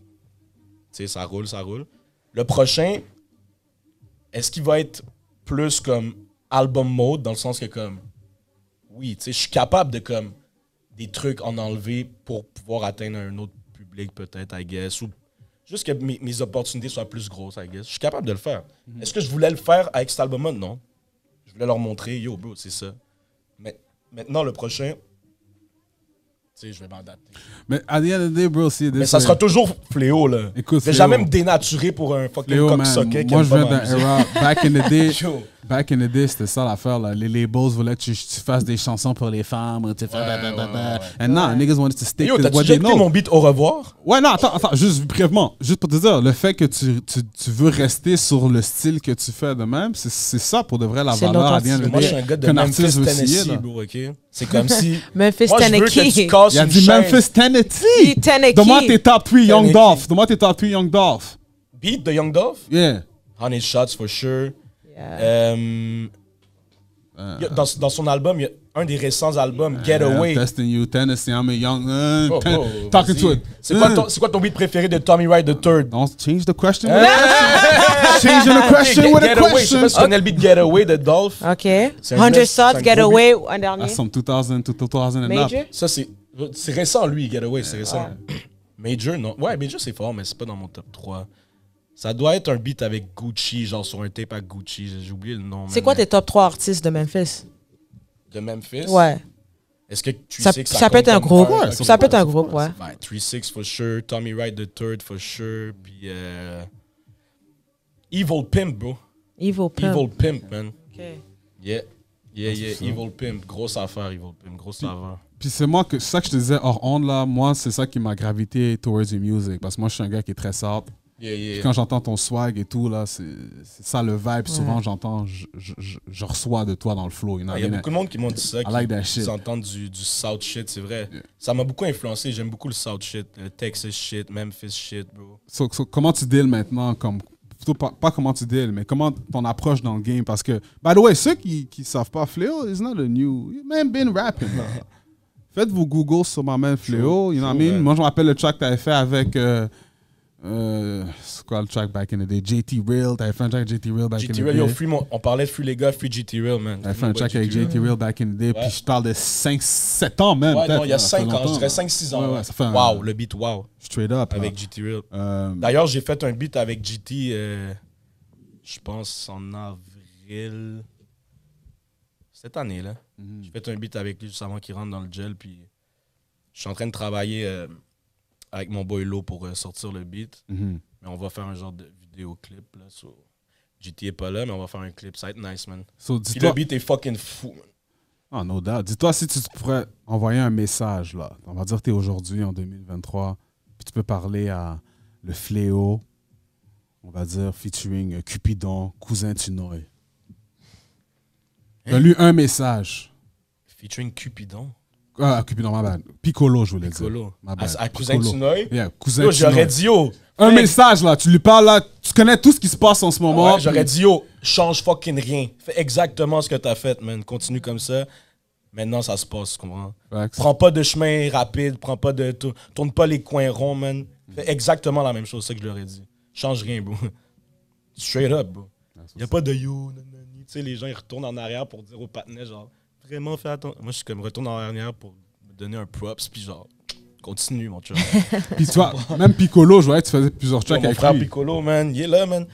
C: Tu sais, ça roule, ça roule. Le prochain, est-ce qu'il va être plus comme album mode, dans le sens que comme... Oui, tu sais, je suis capable de comme des trucs en enlever pour pouvoir atteindre un autre public peut-être, I guess, ou juste que mes opportunités soient plus grosses, I guess. Je suis capable de le faire. Est-ce que je voulais le faire avec cet album-là? Non. Je voulais leur montrer, yo bro, c'est ça. Mais maintenant, le prochain, tu sais, je vais m'adapter.
A: Mais at the end of the day, bro, c'est...
C: Mais ça sera toujours Fléau, là.
A: Écoute,
C: je vais
A: Fléau.
C: jamais me dénaturer pour un fucking
A: Léo, man,
C: coq-socket qui
A: moi
C: aime
A: je
C: pas
A: viens
C: ma
A: d'un
C: musique.
A: era,
C: Yo.
A: back in the day, c'était ça l'affaire, là. Les labels voulaient que tu fasses des chansons pour les femmes, tu fais
C: ouais.
A: And now, niggas wanted to stick
C: Yo,
A: to
C: t'as-tu
A: what
C: déjà
A: they
C: écouté
A: know.
C: mon beat Au revoir?
A: Ouais, non, attends, juste brièvement, juste pour te dire, le fait que tu veux rester sur le style que tu fais de même, c'est ça pour de vrai la
B: C'est
A: valeur à bien
B: l'authenticité.
A: de
C: Moi, je suis un gars de
A: qu'un
C: Memphis,
A: artiste veut signer,
C: Tennessee,
A: là.
C: bro, OK? C'est comme si...
B: Memphis,
C: Moi, je veux que
B: Tennessee.
C: tu casses
A: Il a
C: une
A: dit
C: chaise.
A: Memphis, Tennessee.
B: Tennessee.
A: Donne-moi tes top 3 Young
C: Tennessee.
A: Dolph. Donne-moi tes top 3 Young Dolph.
C: Beat de Young Dolph?
A: Yeah.
C: 100 Shots, for sure.
B: Yeah.
C: Dans son album, il y a un des récents albums, Getaway.
A: Testing you, Tennessee, I'm a young...
C: Oh,
A: talking
C: vas-y.
A: to it.
C: C'est quoi ton beat préféré de Tommy Wright III?
A: Don't change the question. Changing the question with a
C: Getaway, je sais
A: question.
C: pas si tu connais le beat Getaway de Dolph.
B: OK.
C: C'est un
B: 100
C: gros
B: Shots,
C: beat.
B: Getaway, un dernier.
A: That's from 2000 to 2000 and up.
B: Major?
C: Ça, c'est récent, lui, Getaway, c'est récent. Major, non. Ouais, Major, c'est fort, mais c'est pas dans mon top 3. Ça doit être un beat avec Gucci, genre sur un tape à Gucci. J'ai oublié le nom.
B: C'est quoi tes top 3 artistes de Memphis?
C: De Memphis?
B: Ouais.
C: Est-ce que tu
B: Ça,
C: sais que
B: ça peut être un
C: compte
B: groupe.
C: comme
A: Ouais,
B: Ça peut être un groupe, ouais.
C: 3-6 for sure, Tommy Wright III for sure, puis Evil Pimp, bro.
B: Evil Pimp.
C: Evil Pimp, man.
B: OK.
C: Yeah. Evil Pimp, grosse affaire, Evil Pimp, grosse affaire.
A: Puis c'est ça que je te disais hors onde, là. Moi, c'est ça qui m'a gravité towards the music. Parce que moi, je suis un gars qui est très soft. Puis quand j'entends ton swag et tout, là, c'est ça le vibe. Souvent, j'entends, je reçois de toi dans le flow.
C: Il y a beaucoup de monde qui m'ont dit ça, qui entendent du South shit, c'est vrai. Yeah. Ça m'a beaucoup influencé. J'aime beaucoup le South shit, le Texas shit, Memphis shit, bro.
A: So, comment tu deals maintenant plutôt pas comment tu deals, mais comment ton approche dans le game? Parce que, by the way, ceux qui savent pas, Fléau is not a new... Man been rapping. Faites vos Google sur ma man Fléau, you know what I mean? Moi, je me rappelle le track que tu avais fait avec... c'est quoi le track back in the day? JT Real, t'avais fait un track avec JT Real back in the day.
C: Yo, on parlait de Free les gars, Free JT Real, man.
A: T'avais fait un track avec JT Real back in the day, puis je parle de 5-7 ans même.
C: Ouais, non, il y a 5 ans, je dirais 5-6 ans. Ouais, ça fait wow, le beat, wow.
A: Straight up.
C: Avec JT Real. D'ailleurs, j'ai fait un beat avec JT, je pense en avril, cette année, là. J'ai fait un beat avec lui juste avant qu'il rentre dans le gel, puis je suis en train de travailler... avec mon boy Lo pour sortir le beat. Mais on va faire un genre de vidéoclip. Là, GT est pas là, mais on va faire un clip. Ça va être nice, man. Puis le beat est fucking fou, man.
A: Ah, no doubt. Dis-toi si tu pourrais envoyer un message, là. On va dire que tu es aujourd'hui, en 2023, puis tu peux parler à le Fléau, on va dire, featuring Cupidon, Cousin Tunoy. Donne-lui un message.
C: Featuring Cupidon?
A: Ah, Cupidon, ma bad. Piccolo, je voulais dire.
C: Ma bad. À Cousin Tunoy?
A: Yeah, Cousin Tunoy.
C: J'aurais dit, yo.
A: Un message, là. Tu lui parles, là. Tu connais tout ce qui se passe en ce moment.
C: Ouais, j'aurais dit, yo, change fucking rien. Fais exactement ce que t'as fait, man. Continue comme ça. Maintenant, ça se passe, tu comprends? Facts. Prends pas de chemin rapide. Tourne pas les coins ronds, man. Fais exactement la même chose, c'est ça que je leur ai dit. Change rien, bro. Straight up, bro. Y'a pas de yo, nanani. Tu sais, les gens, ils retournent en arrière pour dire au patinet, genre, vraiment, fais attention. Moi, je suis comme, retourne en arrière pour me donner un props, puis genre, continue, mon chum.
A: Puis toi, même Piccolo, je voyais que tu faisais plusieurs tracks avec lui.
C: Mon frère Piccolo, man, il est là, man.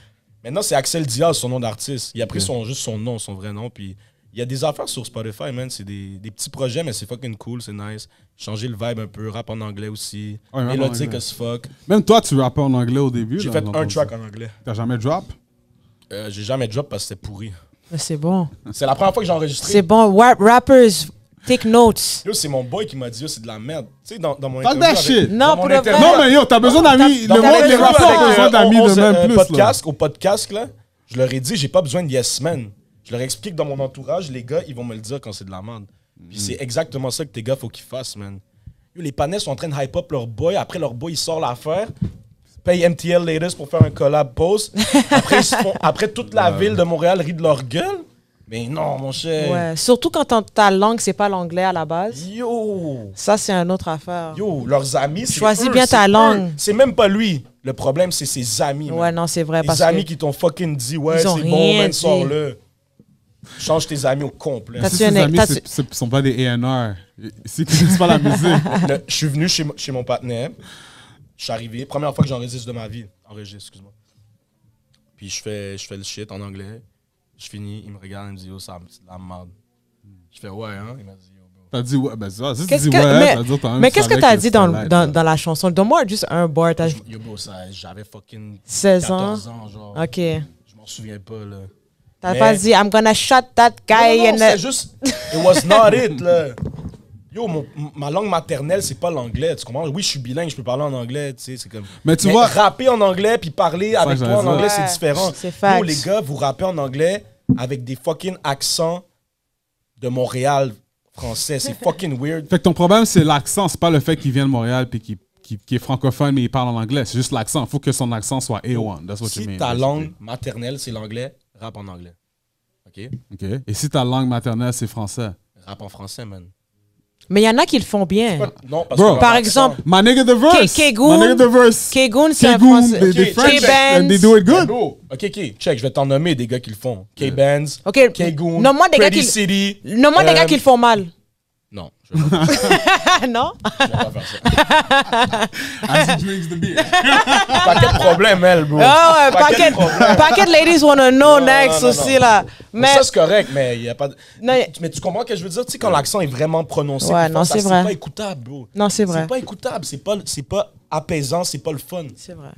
C: Maintenant, c'est Axel Diaz, son nom d'artiste. Il a pris juste son nom, son vrai nom, puis il y a des affaires sur Spotify, man. C'est des petits projets, mais c'est fucking cool, c'est nice. Changer le vibe un peu, rap en anglais aussi. Ouais, mélodique as fuck.
A: Même toi, tu rappais en anglais au début.
C: J'ai fait un track en anglais.
A: T'as jamais drop?
C: J'ai jamais drop parce que c'était pourri.
B: C'est bon.
C: C'est la première fois que j'ai enregistré.
B: C'est bon. Rappers, take notes.
C: Yo, c'est mon boy qui m'a dit, yo, c'est de la merde. Tu sais, dans mon
A: interview. Fuck that shit.
B: Non, pour le vrai.
A: Non, mais yo, t'as besoin d'amis. Le monde, les rappeurs ont besoin d'amis de même plus.
C: Au podcast, là, je leur ai dit, j'ai pas besoin de yes man. Je leur explique que dans mon entourage, les gars, ils vont me le dire quand c'est de la merde. Puis c'est exactement ça que tes gars, faut qu'ils fassent, man. Yo, les panels sont en train de hype up leur boy. Après, leur boy, il sort l'affaire. Paye MTL Latest pour faire un collab post. Après, toute la ville de Montréal rit de leur gueule. Mais non, mon cher.
B: Ouais, surtout quand ta langue, c'est pas l'anglais à la base.
C: Yo!
B: Ça, c'est une autre affaire.
C: Yo, leurs amis, c'est
B: choisis bien ta langue.
C: C'est même pas lui. Le problème, c'est ses amis.
B: Ouais, non, c'est vrai.
C: Les amis qui t'ont fucking dit, ouais, c'est bon, man, sors-le. Change tes amis au complet.
A: Si tes amis, ce sont pas des A&R. C'est pas la musique.
C: Je suis venu chez mon partenaire. Je suis arrivé, première fois que j'enregistre de ma vie. Excuse-moi. Puis je fais le shit en anglais. Je finis, il me regarde, il me dit, yo, c'est de la merde. Je fais, ouais, hein? Il m'a dit, yo, bro.
A: T'as dit, ouais, ben ça, si tu dis, ouais, ça veut dire,
B: mais qu'est-ce que t'as dit dans la chanson? Donne-moi juste un bar.
C: Yo, bro, j'avais fucking
B: 16 ans.
C: 14 ans, genre.
B: OK.
C: Je m'en souviens pas, là.
B: T'as pas dit, I'm gonna shot that guy.
C: Non, c'est juste, it was not it, là. Yo, ma langue maternelle, c'est pas l'anglais, tu comprends? Oui, je suis bilingue, je peux parler en anglais, tu sais, c'est comme...
A: Mais tu vois...
C: rapper en anglais puis parler avec toi en anglais, c'est différent.
B: C'est fact.
C: Yo, les gars, vous rappez en anglais avec des fucking accents de Montréal français. C'est fucking weird.
A: Fait que ton problème, c'est l'accent, c'est pas le fait qu'il vient de Montréal puis qu'il est francophone, mais il parle en anglais. C'est juste l'accent. Il faut que son accent soit A1. That's what you mean.
C: Si ta langue maternelle, c'est l'anglais, rappe en anglais. OK?
A: OK. Et si ta langue maternelle, c'est français?
C: Rappe en français, man.
B: Mais il y en a qui le font bien.
C: Non, parce que
B: par exemple,
A: My Nigga The Verse.
B: K-Goon, c'est un français.
A: K-Benz. And they do it good.
C: OK, check. Je vais t'en nommer des gars qui le font. K-Benz, K-Goon,
B: Pretty City. Nomme-moi des gars qui le font mal.
C: Non, je vais pas faire ça.
B: Non?
C: Je vais pas faire ça.
A: As he drinks the beer.
C: Paquet de problèmes, elle, bro.
B: Ah ouais, paquet de ladies wanna know next aussi, là.
C: Mais ça, c'est correct, mais il y a pas de... Mais tu comprends ce que je veux dire? Tu sais, quand l'accent est vraiment prononcé,
B: ouais, non, c'est vrai.
C: C'est pas écoutable, bro.
B: Non, c'est vrai.
C: C'est pas écoutable, c'est pas apaisant, c'est pas le fun.
B: C'est vrai.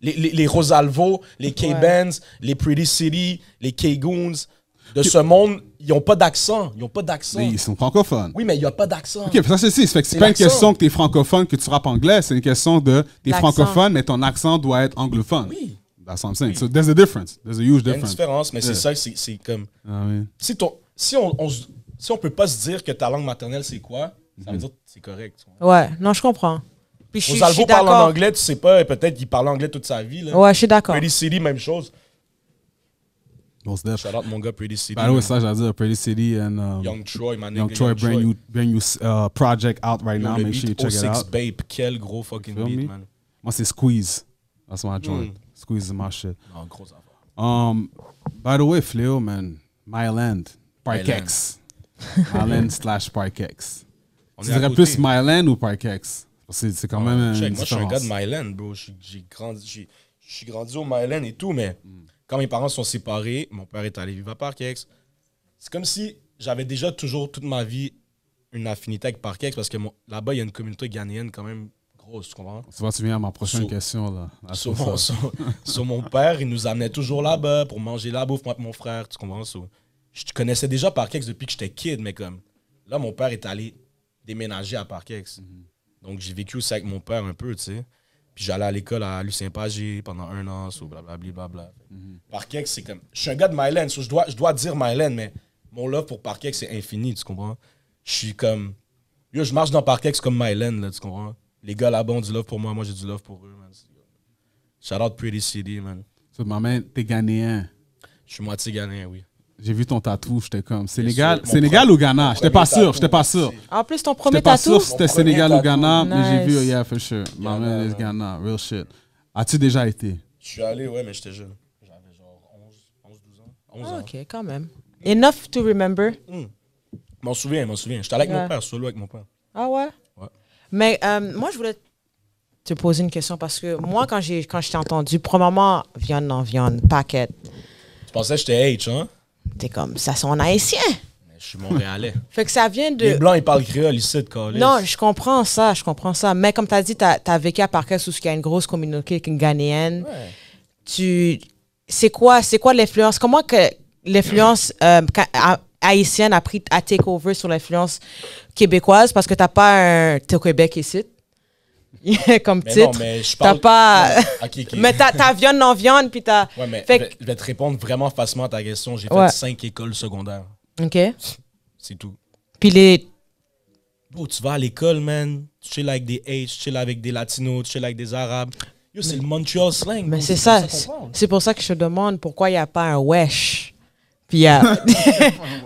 C: Les Rosalvo, les K-Benz, les Pretty City, les K-Goons, de ce monde, ils n'ont pas d'accent. Ils n'ont pas d'accent.
A: Mais ils sont francophones.
C: Oui, mais il n'y a pas d'accent.
A: Ok, ça c'est ça. Fait que c'est pas une question que t'es francophone que tu rappes anglais, c'est une question de t'es francophone, mais ton accent doit être anglophone.
C: Oui.
A: That's what I'm saying. So there's a difference. There's a huge
C: Il y a une
A: difference.
C: différence, mais c'est ça, c'est comme...
A: Ah oui.
C: Si on peut pas se dire que ta langue maternelle, c'est quoi, ça veut dire que c'est correct. Tu vois.
B: Ouais, non, je comprends. Puis je suis
C: Rosalvo parle en
B: d'accord.
C: anglais, tu sais pas, peut-être qu'il parle anglais toute sa vie. Là.
B: Ouais, je suis d'accord.
C: Pretty City, même chose.
A: Most definitely.
C: Shout out mon gars Pretty City.
A: By the way, ça j'allais dire, Pretty City and
C: Young Troy, my nigga.
A: Young Troy, brand new project out right
C: Yo,
A: now.
C: le
A: Make sure you
C: beat
A: check it
C: 06
A: out.
C: Babe, quel gros fucking
A: Feel
C: beat,
A: me?
C: man.
A: Moi c'est Squeeze. That's my joint. Squeeze is my shit.
C: Non, gros affaire.
A: By the way, Fléau, man, Myland, Parkex. Myland / Parkex. Tu dirais plus Myland ou Parkex? C'est quand même une
C: Moi, je suis un gars de
A: différence.
C: Myland, bro. Je suis grandi au Myland et tout, mais quand mes parents sont séparés, mon père est allé vivre à Parkex. C'est comme si j'avais déjà toujours, toute ma vie, une affinité avec Parkex parce que là-bas, il y a une communauté ghanéenne quand même grosse, tu comprends?
A: Tu viens à ma prochaine question, là.
C: Sur mon père, il nous amenait toujours là-bas pour manger la bouffe, moi et mon frère, tu comprends? Je connaissais déjà Parkex depuis que j'étais kid, mais comme là, mon père est allé déménager à Parkex. Donc, j'ai vécu aussi avec mon père un peu, tu sais. Puis j'allais à l'école à Lucien Pagé pendant 1 an, blablabla. Parkex, c'est comme... Je suis un gars de Myland, je dois dire Myland, mais mon love pour Parkex, c'est infini, tu comprends? Je suis comme... Yo, je marche dans Parkex comme Myland, là, tu comprends? Les gars là-bas ont du love pour moi j'ai du love pour eux, man. Shout out Pretty City, man.
A: So, maman, t'es ghanéen.
C: Je suis moitié ghanéen, oui.
A: J'ai vu ton tatou, j'étais comme...
C: sûr,
A: Sénégal ou Ghana? J'étais pas sûr.
B: En plus, ton
A: J'étais
B: premier
A: pas
B: tatou?
A: sûr si c'était Sénégal ou Ghana, mais j'ai vu,
B: Nice.
A: yeah, for sure. My man is Ghana, real shit. As-tu déjà été?
C: Je suis allé, ouais, mais j'étais jeune. J'avais genre 12 ans. 11 ans.
B: OK, quand même. Enough to remember.
C: M'en souviens. J'étais allé avec
B: Ouais.
C: mon père, solo avec mon père.
B: Ah ouais?
C: Ouais.
B: Mais moi, je voulais te poser une question parce que moi, quand je t'ai entendu, premièrement, viande, non viande, paquet,
C: Tu pensais que j'étais H, hein?
B: t'es comme, ça sonne haïtien.
C: Mais je suis montréalais.
B: Fait que ça vient de...
C: Les Blancs, ils parlent créole ici, de Calais.
B: Non, je comprends ça. Mais comme tu as dit, tu as vécu à Parkex où il y a une grosse communauté ghanéenne.
C: Ouais.
B: C'est quoi l'influence? Comment que l'influence haïtienne a take over sur l'influence québécoise? Parce que t'as pas t'es au Québec ici. Comme
C: Mais
B: titre.
C: non, mais je
B: T'as
C: parle...
B: pas...
C: Non, ok.
B: Mais t'as viande, non viande, puis t'as...
C: Ouais, mais
B: Fait
C: je vais te répondre vraiment facilement à ta question. J'ai
B: Ouais.
C: fait 5 écoles secondaires.
B: OK.
C: C'est tout.
B: Puis les...
C: Bro, tu vas à l'école, man. Tu chill avec des H, tu chill avec des Latinos, tu chill avec des Arabes. Yo, c'est le Montreal slang.
B: Mais
C: bro,
B: c'est ça.
C: comme qu'on parle.
B: C'est pour ça que je te demande pourquoi il n'y a pas un wesh. Puis il y a...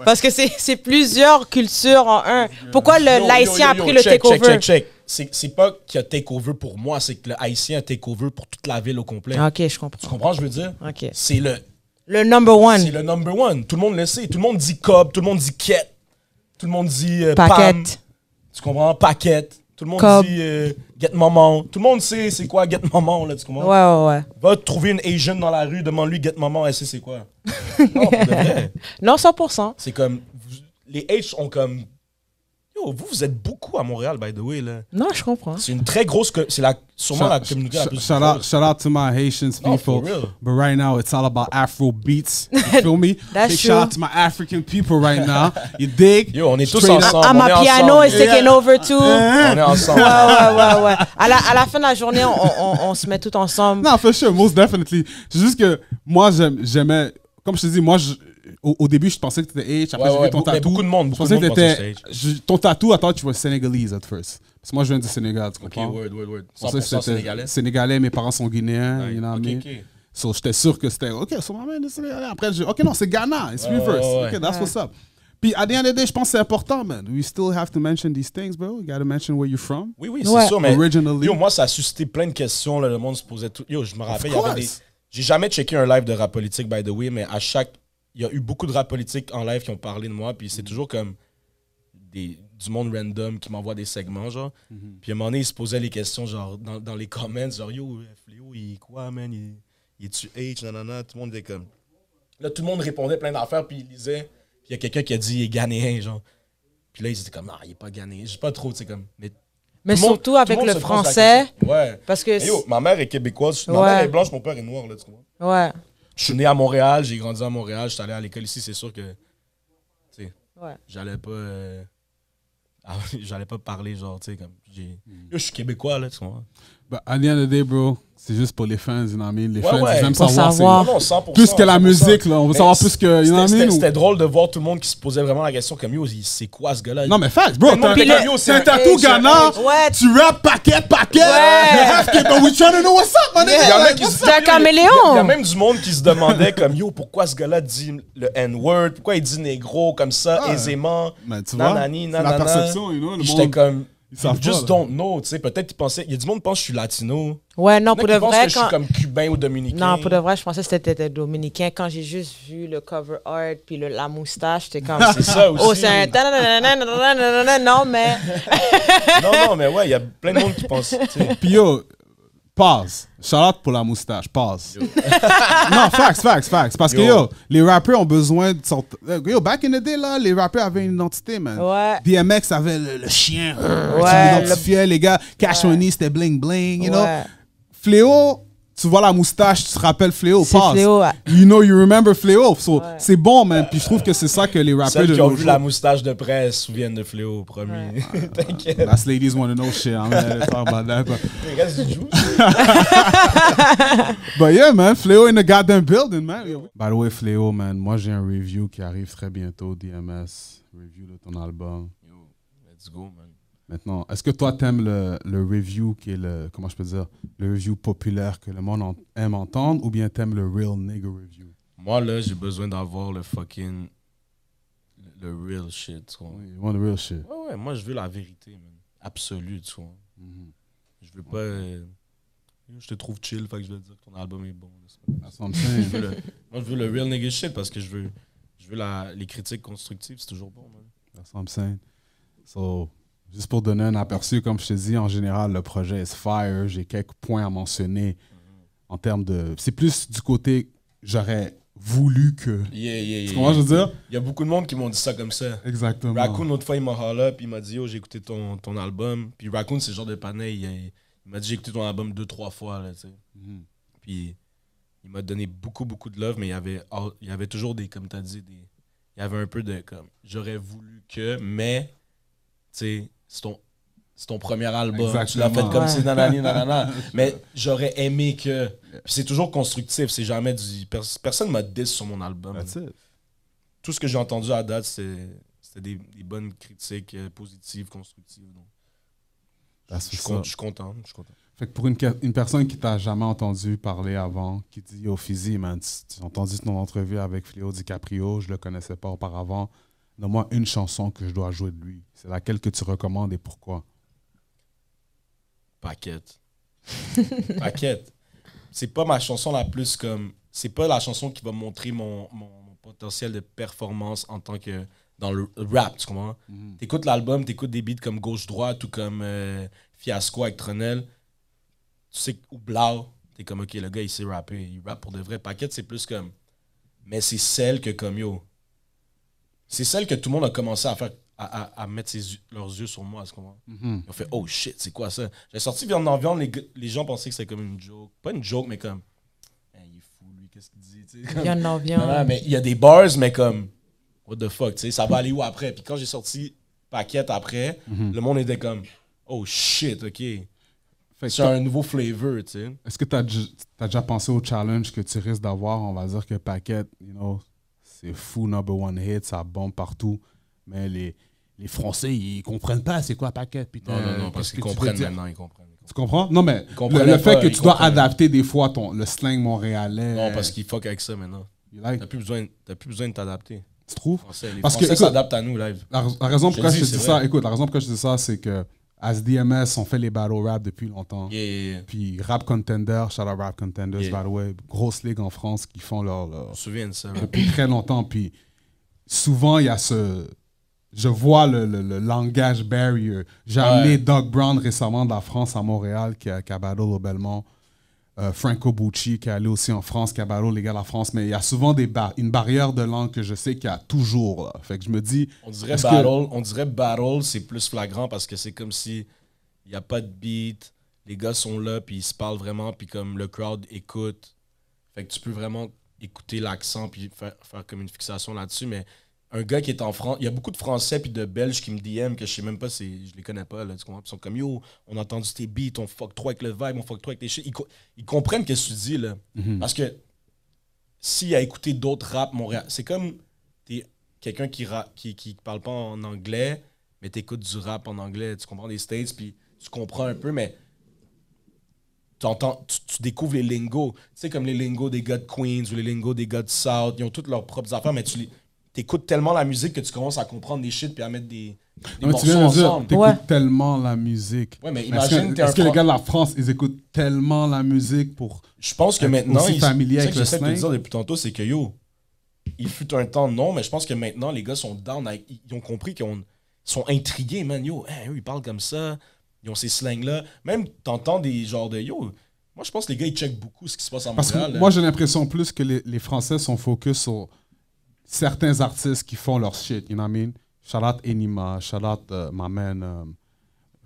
B: Parce que c'est plusieurs cultures en un. Pourquoi l'haïtien a pris le takeover?
C: Check. C'est pas qu'il y a takeover pour moi, c'est que le haïtien a takeover pour toute la ville au complet.
B: OK, je
C: Tu
B: comprends.
C: comprends, je veux dire?
B: OK.
C: C'est
B: Le number one.
C: c'est le number one. Tout le monde le sait. Tout le monde dit cob, tout le monde dit quête. Tout le monde dit pam.
B: Paquette.
C: Tu comprends? Paquette. Tout le monde
B: Cob.
C: dit get maman. Tout le monde sait c'est quoi get maman, là, tu comprends?
B: Ouais.
C: Va trouver une Asian dans la rue, demande-lui get maman, elle sait c'est quoi. Non, pour de vrai.
B: Non, 100%.
C: C'est comme... Les H ont comme... Yo, vous êtes beaucoup à Montréal, by the way, là.
B: Non, je comprends.
C: C'est une très grosse... C'est sûrement la communauté la plus...
A: Shout out to my Haitians
C: No, for
A: people.
C: real.
A: But right now, it's all about Afro beats. You feel me?
B: That's
A: Big shout out
B: true.
A: to my African people right now. You dig?
C: Yo, on est tous
A: Straight up.
C: ensemble.
B: Ah,
C: on
B: ma
C: est
B: piano
C: ensemble.
B: is taking over too.
C: On est ensemble.
B: Ouais. À la fin de la journée, on se met tout ensemble.
A: Non, for sure, most definitely. C'est juste que moi, j'aimais... Comme je te dis, moi, au début, je pensais que tu étais H. Après, j'ai vu ton
C: mais
A: tatou.
C: beaucoup de monde
A: Je pensais que
C: pensait
A: t'étais...
C: que c'était
A: Ton tatou, attends, tu vois Sénégalese at first. Parce que moi, je viens du Sénégal, tu
C: Ok,
A: comprends?
C: word.
A: Je pensais que
C: 100%
A: c'était
C: sénégalais.
A: Sénégalais, mes parents sont guinéens, you know what I mean?
C: Ok.
A: So, j'étais sûr que c'était, OK, so my man is Sénégalais. Après, OK, non, c'est Ghana. It's reverse.
C: ouais.
A: OK, that's what's up. Puis, at the end of the day, je pense que c'est important, man. We still have to mention these things, bro. You gotta mention where you're from.
C: Oui,
B: Ouais.
C: c'est sûr, mais...
A: Originally.
C: Yo, moi, ça a suscité plein de questions, là, le monde se posait tout... Yo, je me rappelle, il y avait des...
A: course.
C: J'ai jamais checké un live de rap politique, by the way, mais à chaque... Il y a eu beaucoup de rap politique en live qui ont parlé de moi, puis c'est toujours comme du monde random qui m'envoie des segments, genre. Puis à un moment donné, ils se posaient les questions, genre, dans les comments, genre, yo, Fléau, il est quoi, man? Il est-tu H, nanana? Tout le monde était comme... Là, tout le monde répondait plein d'affaires, puis il lisait. Puis il y a quelqu'un qui a dit, il est ghanéen, genre. Puis là, ils étaient comme, ah, il est pas ghanéen. Je sais pas trop, tu sais, comme...
B: Mais
C: tout le monde-
B: surtout avec
C: tout
B: le
C: monde se pose la
B: français.
C: question. Ouais.
B: Parce que...
C: Mais yo, ma mère est québécoise, ma
B: Ouais.
C: mère est blanche, mon père est noir, là, tu comprends?
B: Ouais.
C: Je suis né à Montréal, j'ai grandi à Montréal, je suis allé à l'école ici, c'est sûr que, tu sais,
B: Ouais.
C: j'allais pas parler, genre, tu sais, comme, yo, je suis québécois, là, tu vois.
A: But at the end of the day, bro, c'est juste pour les fans, you know what I mean? Les
C: Ouais,
A: fans,
C: ouais.
A: ils aiment
B: Pour
A: savoir.
B: savoir.
C: Non, 100%.
A: Plus que la
C: 100%.
A: musique, là. On veut savoir plus que, you know what I mean?
C: C'était drôle de voir tout le monde qui se posait vraiment la question comme yo, c'est quoi ce gars-là?
A: Non, mais facts, bro.
C: Tout le monde
A: T'as
C: était comme, yo,
A: t'as un
C: un
A: tatou
C: H,
A: Ghana,
B: Ouais.
A: tu rap paquet.
B: Ouais.
A: But we trying to know what's up, my nigga.
C: Il y en a
A: Like,
C: qui
A: what's
C: se-
B: C'est un
C: Il
B: caméléon.
C: y a même du monde qui se demandait comme yo, pourquoi ce gars-là dit le N-word, pourquoi il dit négro comme ça,
A: Ah.
C: aisément,
A: Mais tu vois,
C: nanani,
A: c'est la
C: nanana.
A: perception, you know, le
C: J'étais
A: monde,
C: comme,
A: ils savent
C: you just
A: pas, là.
C: don't know, tu sais, peut-être qu'ils pensaient, il y a du monde qui pense que je suis latino.
B: Ouais, non,
C: Il y en a
B: pour
C: qui
B: de
C: pensent
B: vrai,
C: que je
B: quand...
C: suis comme cubain ou dominicain.
B: Non, pour de vrai, je pensais que c'était dominicain. Quand j'ai juste vu le cover art puis la moustache, j'étais comme...
C: C'est ça aussi.
B: Oh, c'est un... Non, mais...
C: Non, mais ouais, il y a plein de monde qui pense, tu sais.
A: Puis yo, pause. Shout-out pour la moustache, pause. Non, facts. Parce que yo, les rappeurs ont besoin de sorte. Yo, back in the day, là, les rappeurs avaient une identité, man.
B: Ouais.
A: DMX avait le chien.
B: Ouais,
A: Tu l'identifiais, les gars. Cash Money, c'était bling bling, you know.
B: Ouais.
A: Fléau, tu vois la moustache, tu te rappelles Fléau,
B: C'est
A: pause.
B: Fléau, ouais.
A: You remember Fléau. So, c'est bon, man. Puis je trouve que c'est ça que les rappeurs
C: Celles
A: de
C: qui ont
A: nos
C: vu
A: jours...
C: la moustache de près se souviennent de Fléau, promis. T'inquiète.
A: That's ladies want to know shit. I'm gonna talk about that.
C: Reste du juice.
A: But yeah, man, Fléau in the goddamn building, man. By the way, Fléau, man, moi j'ai un review qui arrive très bientôt, DMS. Review de ton album.
C: Yo, let's go, man.
A: Maintenant, est-ce que toi t'aimes le review qui est le, comment je peux dire, le review populaire que le monde aime entendre ou bien t'aimes le real nigga review?
C: Moi, là, j'ai besoin d'avoir le fucking... Le real shit, tu vois.
A: You want the real shit?
C: Ouais, moi, je veux la vérité, man. Absolue, tu vois. Je veux pas... je te trouve chill, fait que je vais te dire que ton album est bon.
A: That's what I'm saying.
C: Moi, je veux le real nigga shit parce que je veux les critiques constructives, c'est toujours bon, man.
A: That's what I'm saying. So, juste pour donner un aperçu, comme je te dis, en général, le projet est fire. J'ai quelques points à mentionner en termes de... C'est plus du côté, j'aurais voulu que...
C: Yeah.
A: Tu comprends ce que je veux dire?
C: Il y a beaucoup de monde qui m'ont dit ça comme ça.
A: Exactement.
C: Raccoon, l'autre fois, il m'a holla up, il m'a dit, yo, j'ai écouté ton album. Puis Raccoon, c'est le genre de panais, il m'a dit, j'ai écouté ton album 2-3 fois, là, tu sais. Puis il m'a donné beaucoup de love, mais il y avait toujours des, comme tu as dit, il y avait un peu de, comme, j'aurais voulu que, mais, tu sais, c'est ton premier album.
A: Exactement.
C: Tu l'as fait comme
B: Ouais.
C: c'est nanana. Mais j'aurais aimé que. Puis c'est toujours constructif, c'est jamais du. Personne m'a dit sur mon album.
A: That's it.
C: Tout ce que j'ai entendu à date, c'était des bonnes critiques positives, constructives. Donc,
A: That's
C: je suis
A: what's up.
C: content.
A: Fait que pour une personne qui t'a jamais entendu parler avant, qui dit Yo, Fizzy, man, tu as entendu ton entrevue avec Fléau DiCaprio, je le connaissais pas auparavant. Donne-moi une chanson que je dois jouer de lui. C'est laquelle que tu recommandes et pourquoi?
C: Paquette. C'est pas ma chanson la plus comme. C'est pas la chanson qui va montrer mon potentiel de performance en tant que. Dans le rap, tu comprends? T'écoutes l'album, t'écoutes des beats comme Gauche-Droite ou comme Fiasco avec Tronel. Tu sais, ou Blau, t'es comme, ok, le gars, il sait rapper. Il rappe pour de vrai. Paquette, c'est plus comme. Mais c'est celle que, comme yo. C'est celle que tout le monde a commencé à faire. À mettre leurs yeux sur moi, tu comprends? Ils ont fait, oh shit, c'est quoi ça? J'ai sorti Viande en Viande, les gens pensaient que c'était comme une joke. Pas une joke, mais comme. Hey, il est fou, lui, qu'est-ce qu'il dit? Tu sais, comme-
B: Viande en viande.
C: Non, mais il y a des bars, mais comme. What the fuck, tu sais, ça va aller où après? Puis quand j'ai sorti Paquette après, le monde était comme, oh shit, ok.
A: Fait que
C: C'est un nouveau flavor, tu sais.
A: est-ce que tu as déjà pensé au challenge que tu risques d'avoir? On va dire que Paquette, you know, c'est fou, number one hit, ça bombe partout. Mais les Français, ils comprennent pas c'est quoi Paquette. Putain,
C: Non, parce
A: qu'est-ce
C: qu'ils
A: que tu veux
C: comprennent
A: dire?
C: maintenant, ils comprennent.
A: Tu comprends? Non, mais
C: comprenaient
A: le fait
C: pas,
A: que
C: ils
A: tu dois
C: comprenaient.
A: adapter des fois le slang montréalais.
C: Non, parce qu'ils fuck avec ça maintenant.
A: You like?
C: T'as plus besoin de t'adapter.
A: Tu trouves?
C: Les
A: Parce que,
C: Français
A: écoute,
C: s'adaptent à nous, live.
A: La raison pourquoi
C: Je
A: je
C: dis,
A: te dis
C: c'est
A: ça,
C: vrai.
A: écoute, la raison pourquoi je te dis ça, c'est que as DMS, on fait les battle rap depuis longtemps.
C: Yeah.
A: Puis Rap Contender, shout out Rap Contenders,
C: Yeah.
A: by the way, grosse ligue en France qui font leur
C: On se souvient de ça. là.
A: depuis très longtemps. Puis souvent, il y a je vois le langage barrier. J'ai amené Doug Brown récemment de la France à Montréal qui a battle au Belmont. Franco Bucci qui est allé aussi en France, qui a battle les gars de la France. Mais il y a souvent une barrière de langue que je sais qu'il y a toujours. Là. Fait que je me dis...
C: On dirait
A: est-ce
C: battle, c'est plus flagrant parce que c'est comme si il n'y a pas de beat, les gars sont là, puis ils se parlent vraiment, puis comme le crowd écoute. Fait que tu peux vraiment écouter l'accent puis faire comme une fixation là-dessus, mais un gars qui est en France, il y a beaucoup de Français puis de Belges qui me DM que je sais même pas, je les connais pas, là, tu comprends? Ils sont comme, yo, on a entendu tes beats, on fuck trop avec le vibe, on fuck trop avec tes shit. Ils comprennent ce que tu dis, là. Parce que s'il a écouté d'autres rap Montréal, c'est comme t'es quelqu'un qui parle pas en anglais, mais t'écoutes du rap en anglais, tu comprends des States, puis tu comprends un peu, mais tu découvres les lingos. Tu sais, comme les lingos des gars de Queens ou les lingos des gars de South, ils ont toutes leurs propres affaires, mais tu écoutes tellement la musique que tu commences à comprendre des shit puis à mettre des morceaux ensemble.
A: T'écoutes tellement la musique.
C: Ouais, mais imagine,
A: est-ce que les gars de la France, ils écoutent tellement la musique pour
C: je pense que maintenant,
A: aussi familier avec le
C: j'essaie de te
A: slang?
C: dire depuis tantôt, c'est que yo, il fut un temps non, mais je pense que maintenant, les gars sont down, ils ont compris qu'ils sont intrigués, man. Yo, eux, ils parlent comme ça, ils ont ces slangs-là. Même, t'entends des genres de yo. Moi, je pense que les gars, ils checkent beaucoup ce qui se passe à Montréal.
A: Parce que moi, j'ai l'impression plus que les Français sont focus sur certains artistes qui font leur shit, you know what I mean? Shout out Enima, shout out my man,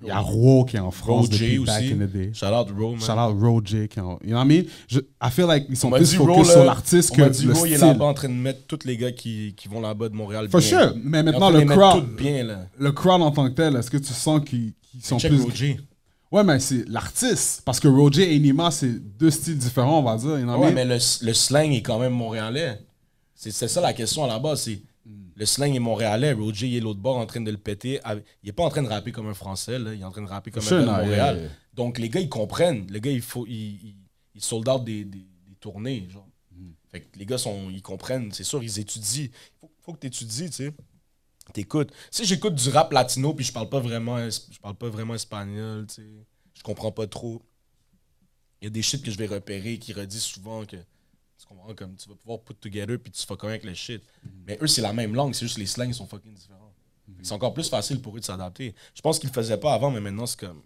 A: il y a Ro qui est en France depuis
C: Ro J
A: back
C: aussi.
A: in the day.
C: Shout out Ro, man.
A: Shout out Ro J qui est en, you know what I mean? I feel like ils sont
C: m'a
A: plus
C: dit
A: focus
C: Ro,
A: sur
C: là,
A: l'artiste
C: on
A: que
C: m'a
A: le
C: dit Ro,
A: style.
C: il est là-bas en train de mettre tous les gars qui vont là-bas de Montréal
A: For
C: bien.
A: sure, mais
C: Il est en
A: maintenant
C: train de
A: le
C: les mettre
A: crowd,
C: toutes bien, là.
A: le crowd en tant que tel, est-ce que tu sens qu'ils sont
C: Check
A: plus...
C: Ro J.
A: Ouais, mais c'est l'artiste. Parce que Ro J et Enima, c'est deux styles différents, on va dire. You know what I
C: Ouais,
A: mean?
C: mais le slang est quand même montréalais. C'est ça la question à la base, c'est le slang est montréalais, Roger il est l'autre bord en train de le péter. Il est pas en train de rapper comme un Français, là. Il est en train de rapper comme un gars de Montréal.
A: Yeah.
C: Donc les gars, ils comprennent. Les gars, ils sold out des tournées, genre. Fait que les gars, ils comprennent. C'est sûr, ils étudient. Faut que tu étudies, tu sais. T'écoutes. Si j'écoute du rap latino puis je parle pas vraiment espagnol, tu sais. Je comprends pas trop. Il y a des shit que je vais repérer qui redisent souvent que tu comprends, comme tu vas pouvoir put together puis tu fuck quand même avec le shit. Mais eux, c'est la même langue, c'est juste les slangs sont fucking différents. C'est encore plus facile pour eux de s'adapter. Je pense qu'ils le faisaient pas avant, mais maintenant, c'est comme.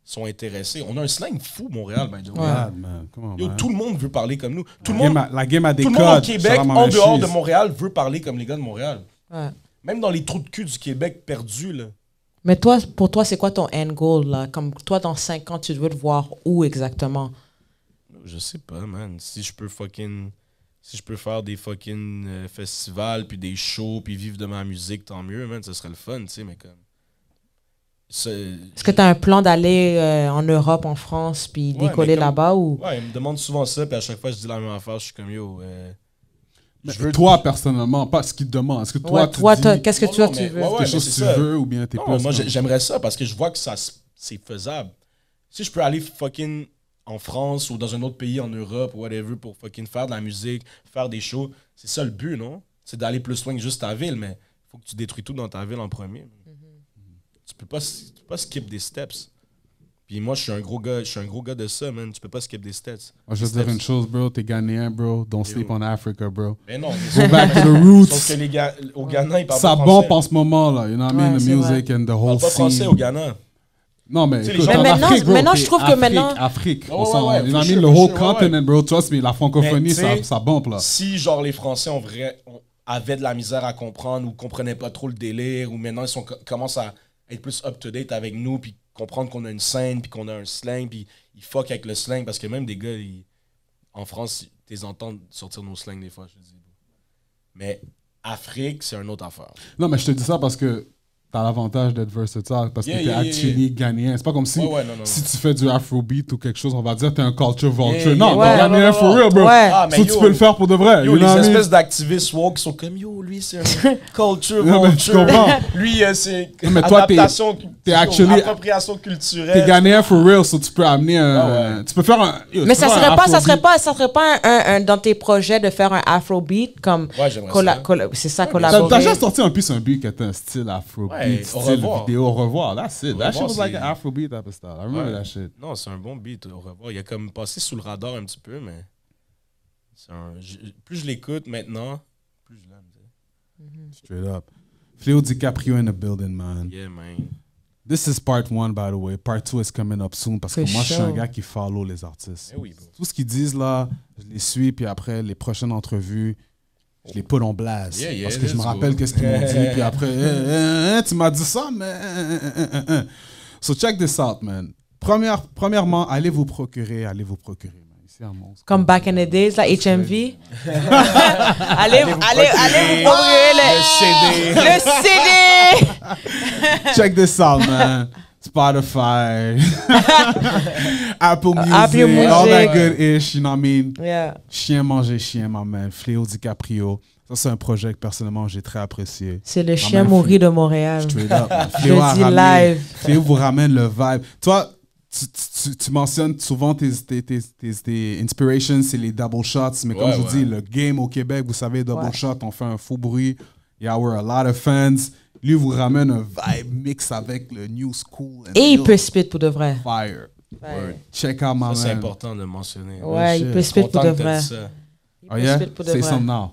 C: Ils sont intéressés. On a un slang fou, Montréal, by the way.
A: God, man. Come on,
C: Yo,
A: man.
C: tout le monde veut parler comme nous. Tout le
A: La game a des
C: monde
A: codes.
C: au Québec,
A: Shout out
C: en
A: my
C: dehors
A: cheese.
C: de Montréal, veut parler comme les gars de Montréal.
B: Ouais.
C: Même dans les trous de cul du Québec perdus, là.
B: Mais toi, pour toi, c'est quoi ton end goal, là? Comme toi, dans 5 ans, tu veux te voir où exactement?
C: Je sais pas, man. Si je peux faire des fucking festivals, puis des shows, puis vivre de ma musique, tant mieux, man. Ça serait le fun, tu sais, mais comme.
B: Est-ce que tu as un plan d'aller en Europe, en France, puis
C: Ouais,
B: décoller
C: mais comme-
B: là-bas ou...
C: Ouais, ils me demandent souvent ça, puis à chaque fois, je dis la même affaire. Je suis comme, yo.
A: Mais
C: je veux-
A: toi, personnellement, pas ce qu'ils te demandent. Est-ce que toi,
B: Ouais,
A: tu
B: toi,
A: dis
B: qu'est-ce que
C: Non,
B: toi,
C: non,
B: tu
C: mais-
B: veux?
C: ouais, ouais,
A: quelque
C: mais
A: chose
C: c'est
A: que tu
C: ça.
A: veux ou bien t'es
C: Non,
A: plus...
C: moi,
A: comme-
C: j'aimerais ça parce que je vois que c'est faisable. Si je peux aller fucking en France ou dans un autre pays en Europe ou whatever pour fucking faire de la musique, faire des shows, c'est ça le but, non? C'est d'aller plus loin que juste ta ville, mais faut que tu détruis tout dans ta ville en premier. Tu peux pas skip des steps. Puis moi, je suis un gros gars de ça, man. Tu peux pas skip des steps.
A: Moi, je vais te dire une chose, bro. T'es Ghanéen, bro. Don't sleep on Africa, bro.
C: Mais non,
A: Go back to the
C: sauf
A: roots.
C: que les gars, au Ghana, ils parlent
A: Ça
C: pas
A: bombe
C: français.
A: en ce moment, là. You know what I mean?
B: Ouais,
A: The
B: c'est
A: music and the
C: Ils
A: whole
C: parlent pas français au
A: scene.
C: Ghana.
A: Non, mais
C: Tu sais,
A: écoute,
C: les gens-
A: en
B: Mais maintenant-
A: Afrique, bro,
B: maintenant,
A: t'es
B: je trouve que
A: Afrique,
B: maintenant-
A: Afrique.
C: Ouais,
A: On s'en-
C: ouais,
A: you know what I
C: for
A: mean?
C: sure,
A: Le
C: for
A: whole
C: sure,
A: continent, bro. Trust me, la francophonie,
C: Mais, tu sais,
A: ça bombe, là.
C: Si, genre, les Français avaient de la misère à comprendre ou comprenaient pas trop le délire, ou maintenant ils commencent à être plus up-to-date avec nous, puis comprendre qu'on a une scène, puis qu'on a un slang, puis ils fuck avec le slang, parce que même des gars, en France, ils les entendent sortir nos slangs des fois, je te dis. Mais Afrique, c'est une autre affaire.
A: Non, mais je te dis ça parce que t'as l'avantage d'être versatile, parce que t'es
C: Yeah,
A: actually ghanéen. C'est pas comme si,
C: Ouais, non.
A: si tu fais du afrobeat ou quelque chose, on va dire t'es un culture vulture.
C: Yeah,
A: non,
B: yeah.
A: t'es ghanéen
C: Non,
A: for
C: non,
A: real, bro.
B: Ouais.
C: Ah, mais
A: So,
C: yo,
A: tu peux le faire pour de vrai.
C: Yo,
A: you
C: les
A: know what I mean?
C: espèces d'activistes woke sont comme yo, lui c'est un culture
A: Non, mais tu
C: vulture.
A: comprends.
C: Lui c'est
A: Non, mais toi, t'es actually-
C: appropriation
A: T'es
C: culturelle.
A: ghanéen for real, so tu peux amener un...
C: Ah ouais.
A: Tu peux faire un... yo,
B: Mais
A: tu peux
B: ça
A: faire un
B: serait
A: afrobeat.
B: pas un dans tes projets de faire un afrobeat comme
C: Ouais, j'aimerais ça.
B: c'est ça
A: T'as
B: collaborer.
A: déjà sorti un plus un beat qui était un style afrobeat,
C: Ouais, au
A: style
C: revoir.
A: vidéo, au revoir. That's it.
C: Au
A: That shit
C: revoir,
A: was like
C: c'est-
A: an afrobeat type of style. I remember
C: Ouais.
A: that shit.
C: Non, c'est un bon beat, au revoir. Il a comme passé sous le radar un petit peu, mais plus je l'écoute maintenant, plus je l'aime. tu sais.
A: Straight up. Fléau DiCaprio in the building, man.
C: Yeah, man.
A: This is part 1, by the way. Part 2 is coming up soon parce que
B: For
A: moi, je suis un
B: sure.
A: gars qui follow les artistes.
C: Eh oui, bro.
A: Tout ce qu'ils disent là, je les suis, puis après, les prochaines entrevues, je les put en blase.
C: Yeah, yeah,
A: parce que je me
C: let's
A: rappelle
C: go.
A: qu'est-ce qu'ils m'ont dit, puis après, tu m'as dit ça, mais... So check this out, man. Premièrement, allez vous procurer, man. Ici, à Mons.
B: Comme back in the days, là, HMV. allez, vous
C: Le CD.
B: le CD!
A: Check this out, man. Spotify, Apple Music,
B: Apple
A: all that
B: Music.
A: good ish, you know what I mean?
B: Yeah.
A: Chien manger chien, my man. Fléau DiCaprio. Ça, c'est un projet que personnellement j'ai très apprécié.
B: C'est le
A: Ah,
B: chien
A: man,
B: mouru de Montréal.
A: Straight up. man.
B: Je
A: Fléau
B: le
A: a
B: dis
A: ramené-
B: live.
A: Fléau vous ramène le vibe. Toi, tu mentionnes souvent tes inspirations, c'est les double shots, mais comme
C: Ouais,
A: je vous
C: ouais.
A: dis, le game au Québec, vous savez, double
B: Ouais.
A: shot, on fait un faux bruit. Yeah, we're a lot of fans. Lui vous ramène un vibe mix avec le new school. and
B: Et il
A: yo,
B: peut spit pour de vrai.
A: fire.
B: Ouais,
A: Check out my
C: Ça, c'est
A: man.
C: important de le mentionner.
B: ouais
A: shit.
B: il peut spit pour
C: Content
B: de
C: que t'as
B: vrai.
C: dit ça.
B: Il
A: Oh
B: peut
A: yeah?
B: spit pour de
A: Say
B: vrai.
A: something now.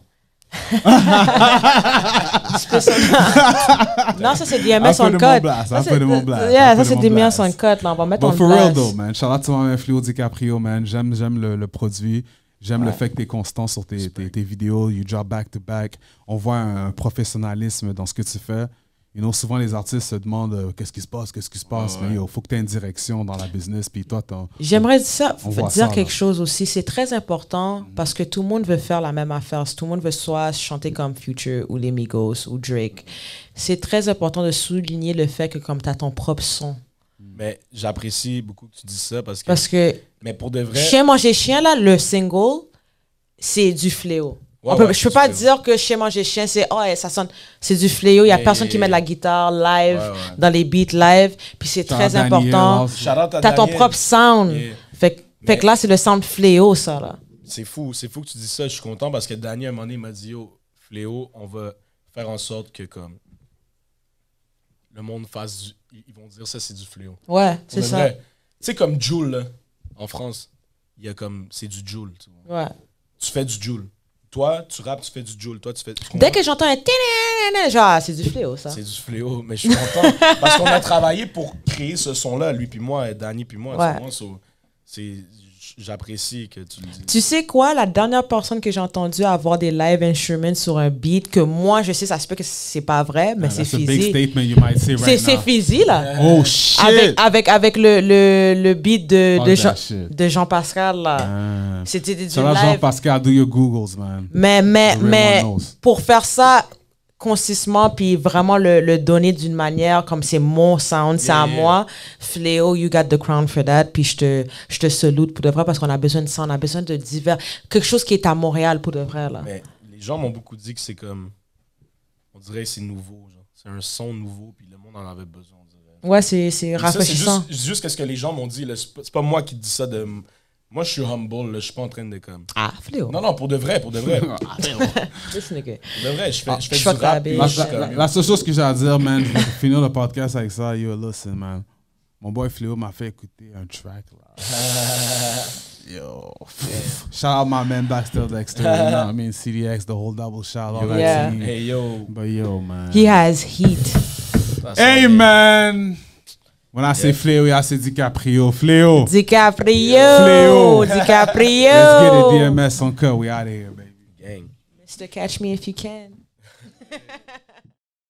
B: Non, ça c'est
A: I
B: DMS
A: put
B: on
A: him on
B: cut.
A: blast.
B: Ça,
A: I
B: c'est-
A: put him on blast.
B: Yeah,
A: I
B: ça
A: put
B: c'est
A: him on
B: DMS
A: blast.
B: on cut. Là, on va mettre
A: But
B: on
A: for real
B: blast.
A: though, man. Shout out to my man Fléau DiCaprio, man. J'aime le produit. J'aime le fait que tu es constant sur tes vidéos. You drop back to back. On voit un professionnalisme dans ce que tu fais. You know, souvent les artistes se demandent qu'est-ce qui se passe. Mais il faut que tu aies une direction dans la business. Puis toi,
B: J'aimerais dire
A: On voit
B: dire
A: ça,
B: quelque
A: là.
B: chose aussi. C'est très important parce que tout le monde veut faire la même affaire. Tout le monde veut soit chanter comme Future ou les Migos ou Drake. C'est très important de souligner le fait que comme tu as ton propre son.
C: Mais j'apprécie beaucoup que tu dises ça parce que.
B: Parce que
C: Mais pour de vrai.
B: Chien manger chien, là, le single, c'est du fléau.
C: Ouais,
B: Je
C: ouais,
B: peux
C: c'est
B: pas
C: du
B: dire que Chien manger chien, c'est ça sonne, c'est du fléau. Il y a
C: Mais-
B: personne qui met de la guitare live,
C: Ouais, ouais.
B: dans les beats live. Puis c'est très
A: Daniel,
B: important.
A: also.
C: Shout out à
B: T'as ton
C: Daniel.
B: propre sound.
C: Yeah.
B: Fait que là, c'est le sound fléau, ça, là.
C: C'est fou que tu dis ça. Je suis content parce que Daniel, à un moment donné, il m'a dit Yo, Fléau, on va faire en sorte que comme le monde fasse du. Ils vont dire ça, c'est du fléau.
B: Ouais, c'est
C: Pour de
B: ça.
C: vrai. Tu sais, comme Joule, là, en France, il y a comme. C'est du Joule. Tu vois.
B: Ouais.
C: Tu fais du Joule. Toi, tu rappes, tu fais du Joule. Toi, tu fais. tu
B: Dès
C: comprends?
B: que j'entends un ténénéné, genre, ah, c'est du fléau, ça.
C: C'est du fléau, mais je suis content parce qu'on a travaillé pour créer ce son-là, lui puis moi, Danny puis moi.
B: Ouais.
C: Tu vois, so, j'apprécie que tu le dises.
B: Tu sais quoi, la dernière personne que j'ai entendue avoir des live instruments sur un beat, que moi, je sais, ça se peut que c'est pas vrai, mais c'est
A: That's a big
B: Fizzy.
A: statement you might say right
B: C'est
A: now.
B: Fizzy, là.
A: Oh shit!
B: Avec le beat
A: Fuck
B: de,
A: that shit.
B: de Jean-Pascal, là.
A: Ah.
B: C'était du
A: Shout out
B: live.
A: Jean-Pascal, do your Googles, man.
B: Mais
A: The real one knows.
B: pour faire ça consistement, puis vraiment le donner d'une manière comme c'est mon sound, c'est à
C: Yeah.
B: moi, Fléau, you got the crown for that, puis je te salute pour de vrai parce qu'on a besoin de ça, on a besoin de divers, quelque chose qui est à Montréal pour de vrai, là.
C: Mais les gens m'ont beaucoup dit que c'est comme. On dirait que c'est nouveau, genre. C'est un son nouveau, puis le monde en avait besoin, on dirait.
B: Ouais, c'est
C: Et ça, c'est
B: rafraîchissant.
C: juste ce que les gens m'ont dit. là. C'est pas moi qui dis ça de. Moi, je suis humble, là. Je suis pas en train de comme.
B: Ah, Fléau.
C: Non, pour de vrai, pour de vrai. Pour
B: This nigga.
C: de vrai, je fais
B: je
C: du
B: fuck la
C: rap. puis
B: bitch.
C: je suis
A: La,
C: comme-
A: la seule chose que j'ai à dire, man, je vais finir le podcast avec ça. Yo, listen, man. Mon boy Fléau m'a fait écouter un track, là. Yo. Shout out my man Baxter Dexter. You know what I mean? CDX, the whole double shot, all that
B: Yeah.
A: team.
C: Hey, yo.
A: But yo, man.
B: He has heat.
A: Hey, man! When I say Fléau, I say DiCaprio. Fléau.
B: DiCaprio.
A: Fléau.
B: DiCaprio.
A: Let's get it, DMS on cut. We out of here, baby.
C: Gang.
B: Mr. Catch Me If You Can.